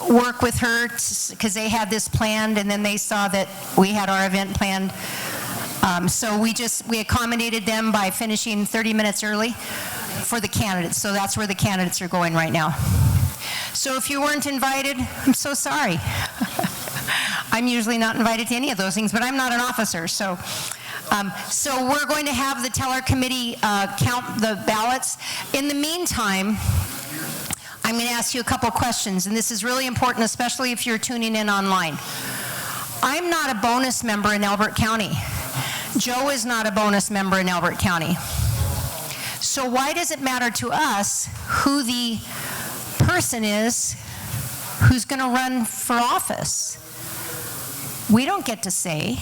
work with her, because they had this planned, and then they saw that we had our event planned. So we accommodated them by finishing 30 minutes early for the candidates. So that's where the candidates are going right now. So if you weren't invited, I'm so sorry. I'm usually not invited to any of those things, but I'm not an officer, so we're going to have the teller committee count the ballots. In the meantime, I'm going to ask you a couple questions, and this is really important, especially if you're tuning in online. I'm not a bonus member in Elbert County. Joe is not a bonus member in Elbert County. So why does it matter to us who the person is who's going to run for office? We don't get to say,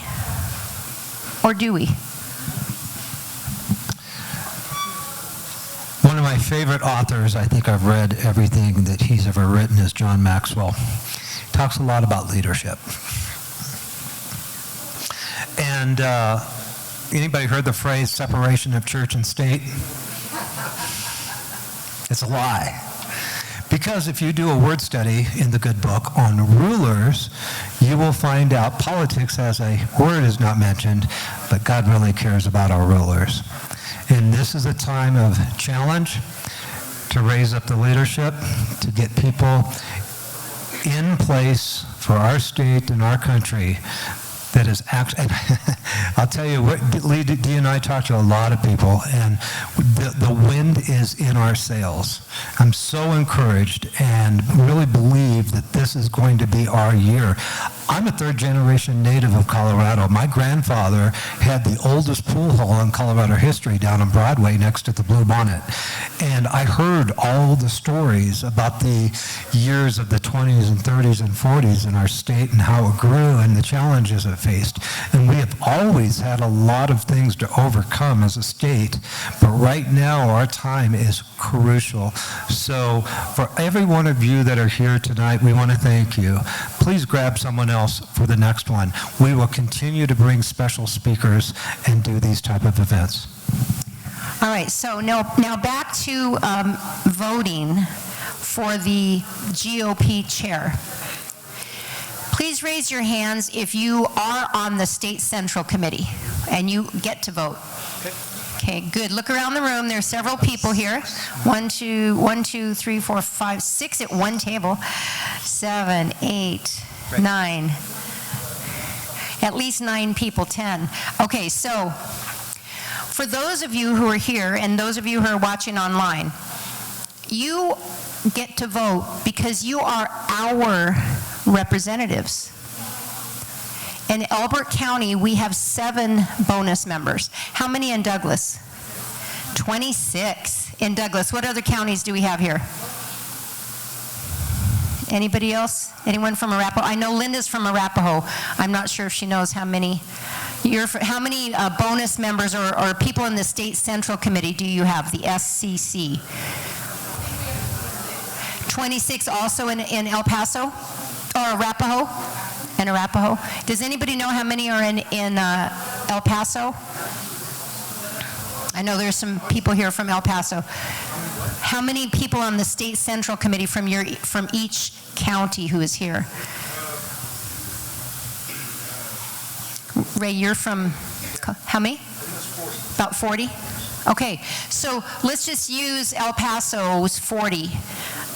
or do we? One of my favorite authors, I think I've read everything that he's ever written, is John Maxwell. He talks a lot about leadership. And anybody heard the phrase separation of church and state? It's a lie. Because if you do a word study in the good book on rulers, you will find out politics as a word is not mentioned, but God really cares about our rulers. And this is a time of challenge to raise up the leadership, to get people in place for our state and our country that is actually, I'll tell you what, Lee, Dee and I talked to a lot of people, and the wind is in our sails. I'm so encouraged and really believe that this is going to be our year. I'm a third-generation native of Colorado. My grandfather had the oldest pool hall in Colorado history down on Broadway next to the Blue Bonnet. And I heard all the stories about the years of the 20s and 30s and 40s in our state and how it grew and the challenges it faced. And we have always had a lot of things to overcome as a state, but right now our time is crucial. So for every one of you that are here tonight, we want to thank you. Please grab someone else for the next one. We will continue to bring special speakers and do these type of events. All right, so now back to voting for the GOP chair. Please raise your hands if you are on the State Central Committee and you get to vote. Okay, good. Look around the room. There are several people here. 1, 2, 3, 4, 5, 6 at one table. 7, 8, 9. At least 9 people, 10. Okay, so for those of you who are here and those of you who are watching online, you get to vote because you are our representatives. In Elbert County, we have 7 bonus members. How many in Douglas? 26 in Douglas. What other counties do we have here? Anybody else? Anyone from Arapahoe? I know Linda's from Arapahoe. I'm not sure if she knows how many. How many bonus members or people in the State Central Committee do you have, the SCC? 26 also in El Paso or Arapahoe? In Arapahoe. Does anybody know how many are in El Paso? I know there's some people here from El Paso. How many people on the State Central Committee from each county who is here? Ray, you're from how many? About 40? Okay, so let's just use El Paso's 40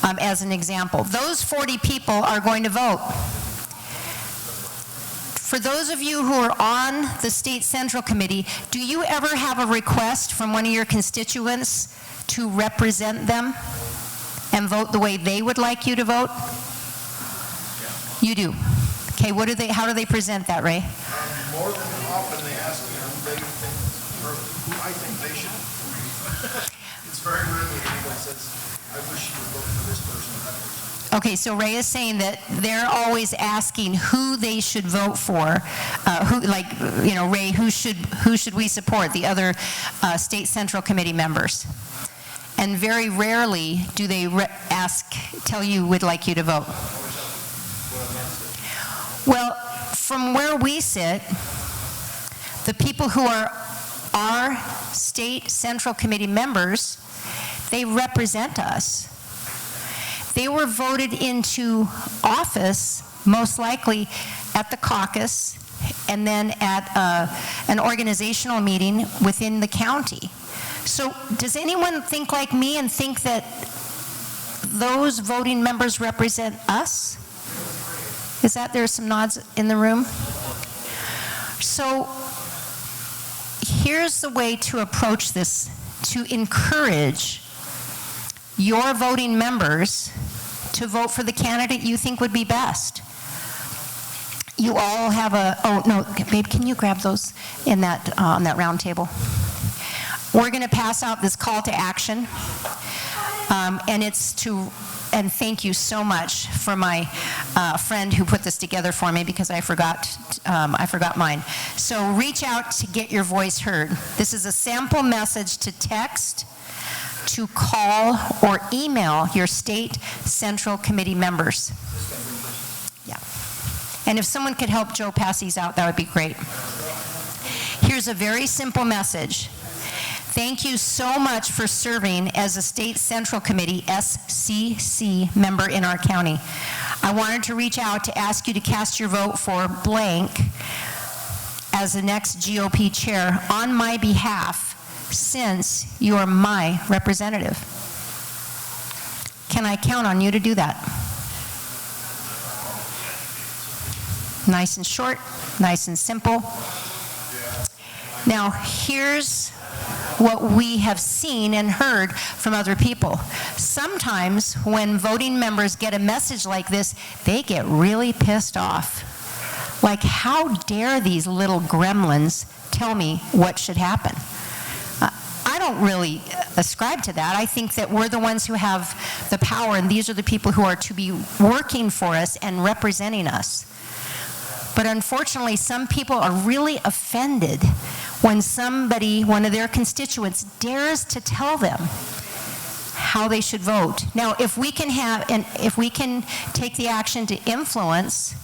as an example. Those 40 people are going to vote. For those of you who are on the State Central Committee, do you ever have a request from one of your constituents to represent them and vote the way they would like you to vote? You do. Okay, how do they present that, Ray? More than often they ask me who I think they should. It's very rarely anyone says, I wish you would vote for this person or that person. Okay, so Ray is saying that they're always asking who they should vote for. Ray, who should we support? The other State Central Committee members. And very rarely do they tell you would like you to vote. Well, from where we sit, the people who are our State Central Committee members, they represent us. They were voted into office, most likely at the caucus, and then at an organizational meeting within the county. So does anyone think like me and think that those voting members represent us? Is that there's some nods in the room? So here's the way to approach this, to encourage your voting members to vote for the candidate you think would be best. You all have babe, can you grab those in that, on that round table? We're going to pass out this call to action, and thank you so much for my friend who put this together for me, because I forgot mine. So reach out to get your voice heard. This is a sample message to text, to call, or email your State Central Committee members. Yeah. And if someone could help Joe pass these out, that would be great. Here's a very simple message. Thank you so much for serving as a State Central Committee, SCC, member in our county. I wanted to reach out to ask you to cast your vote for blank as the next GOP chair on my behalf, since you are my representative. Can I count on you to do that? Nice and short, nice and simple. Now, here's what we have seen and heard from other people. Sometimes when voting members get a message like this, they get really pissed off. Like, how dare these little gremlins tell me what should happen? I don't really ascribe to that. I think that we're the ones who have the power, and these are the people who are to be working for us and representing us. But unfortunately, some people are really offended when somebody, one of their constituents, dares to tell them how they should vote. Now, if we can take the action to influence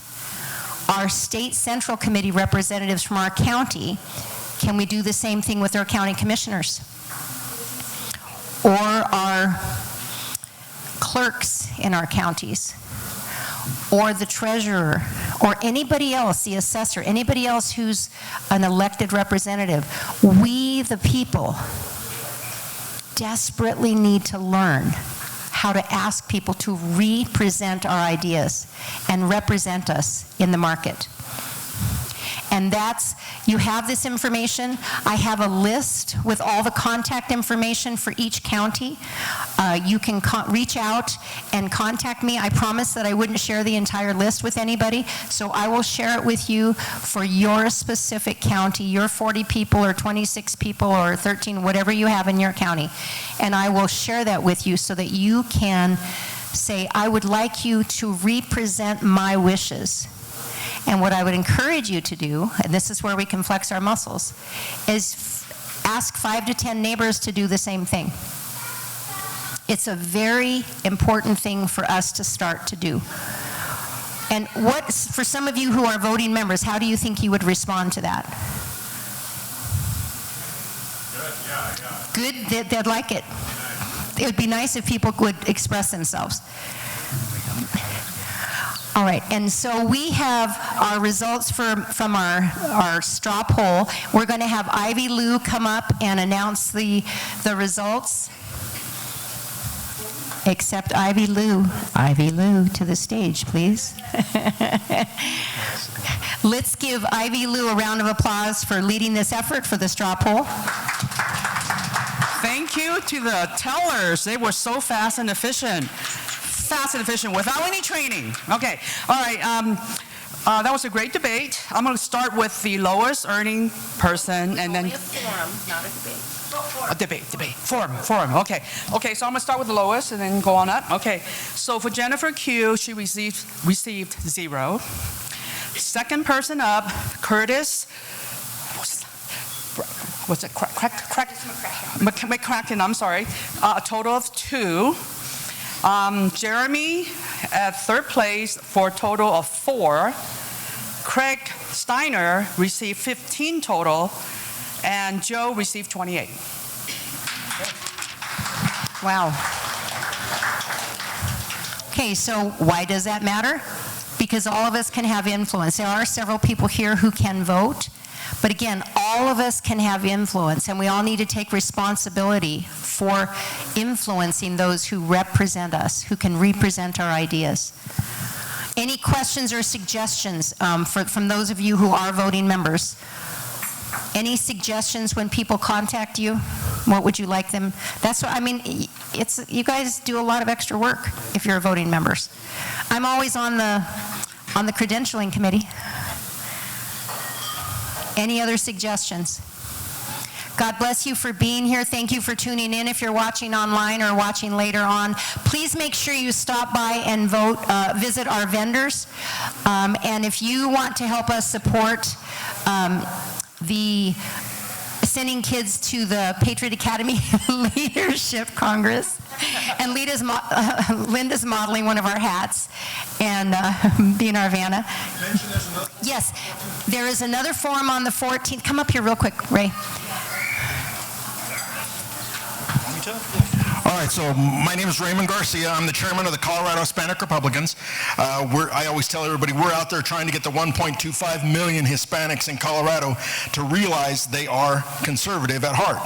our State Central Committee representatives from our county, can we do the same thing with our county commissioners? Or our clerks in our counties? Or the treasurer? Or anybody else, the assessor, anybody else who's an elected representative? We, the people, desperately need to learn how to ask people to represent our ideas and represent us in the market. And you have this information. I have a list with all the contact information for each county. You can reach out and contact me. I promised that I wouldn't share the entire list with anybody, so I will share it with you for your specific county, your 40 people or 26 people or 13, whatever you have in your county. And I will share that with you so that you can say, I would like you to represent my wishes. And what I would encourage you to do, and this is where we can flex our muscles, is ask 5 to 10 neighbors to do the same thing. It's a very important thing for us to start to do. And for some of you who are voting members, how do you think you would respond to that? Good, they'd like it. It would be nice if people would express themselves. All right, and so we have our results from our straw poll. We're going to have Ivy Lou come up and announce the results. Accept Ivy Lou. Ivy Lou to the stage, please. Let's give Ivy Lou a round of applause for leading this effort for the straw poll. Thank you to the tellers. They were so fast and efficient. Without any training. Okay, all right. That was a great debate. I'm going to start with the lowest earning person and then... Only a forum, not a debate. Forum, okay. Okay, so I'm going to start with the lowest and then go on up. Okay, so for Jennifer Q, she received 0. Second person up, Curtis, what's it, McCracken, I'm sorry, a total of 2. Jeremy at third place for a total of 4. Craig Steiner received 15 total, and Joe received 28. Wow. Okay, so why does that matter? Because all of us can have influence. There are several people here who can vote, but again, all of us can have influence, and we all need to take responsibility for influencing those who represent us, who can represent our ideas. Any questions or suggestions from those of you who are voting members? Any suggestions when people contact you? What would you like them? That's what I mean. You guys do a lot of extra work if you're voting members. I'm always on the credentialing committee. Any other suggestions? God bless you for being here. Thank you for tuning in. If you're watching online or watching later on, please make sure you stop by and vote, visit our vendors. And if you want to help us support the sending kids to the Patriot Academy Leadership Congress, and Linda's modeling one of our hats and being our Vanna. Yes, there is another forum on the 14th. Come up here real quick, Ray. All right, so my name is Raymond Garcia. I'm the chairman of the Colorado Hispanic Republicans. I always tell everybody we're out there trying to get the 1.25 million Hispanics in Colorado to realize they are conservative at heart.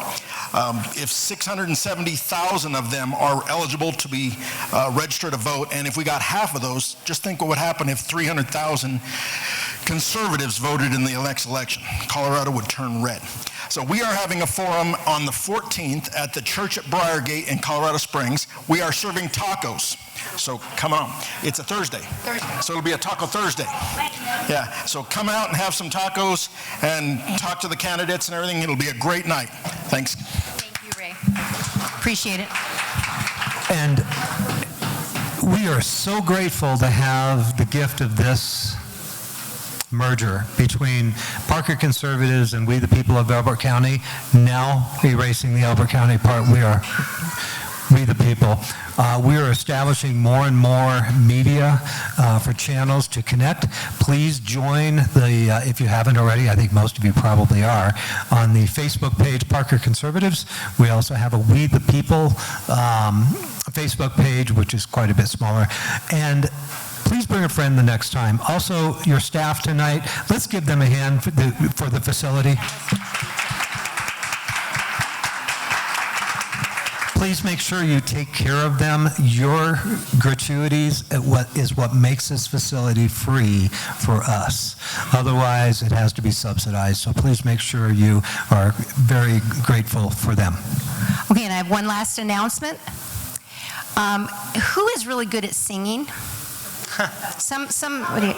If 670,000 of them are eligible to be registered to vote, and if we got half of those, just think what would happen if 300,000 conservatives voted in the next election. Colorado would turn red. So we are having a forum on the 14th at the church at Briargate in Colorado Springs. We are serving tacos. So come on. It's a Thursday. So it'll be a Taco Thursday. Yeah. So come out and have some tacos and talk to the candidates and everything. It'll be a great night. Thanks. Thank you, Ray. Appreciate it. And we are so grateful to have the gift of this merger between Parker Conservatives and we the people of Elbert County, now erasing the Elbert County part. We are we the people. We are establishing more and more media for channels to connect. Please join the, if you haven't already, I think most of you probably are, on the Facebook page Parker Conservatives. We also have a We the People Facebook page, which is quite a bit smaller. And please bring a friend the next time. Also, your staff tonight, let's give them a hand for the facility. Please make sure you take care of them. Your gratuities is what makes this facility free for us. Otherwise, it has to be subsidized. So please make sure you are very grateful for them. Okay, and I have one last announcement. Who is really good at singing? Somebody.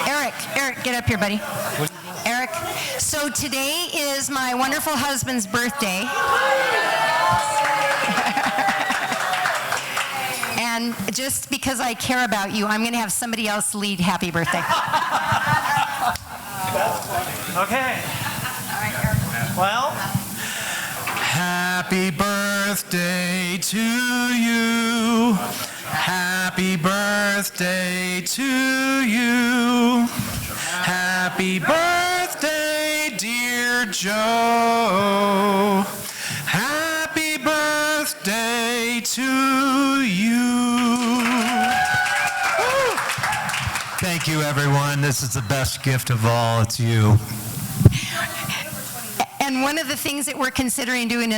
Eric, get up here, buddy. Eric. So today is my wonderful husband's birthday. And just because I care about you, I'm going to have somebody else lead happy birthday. Okay. Well, happy birthday to you. Happy birthday to you. Happy birthday, dear Joe. Happy birthday to you. Thank you, everyone. This is the best gift of all. It's you. And one of the things that we're considering doing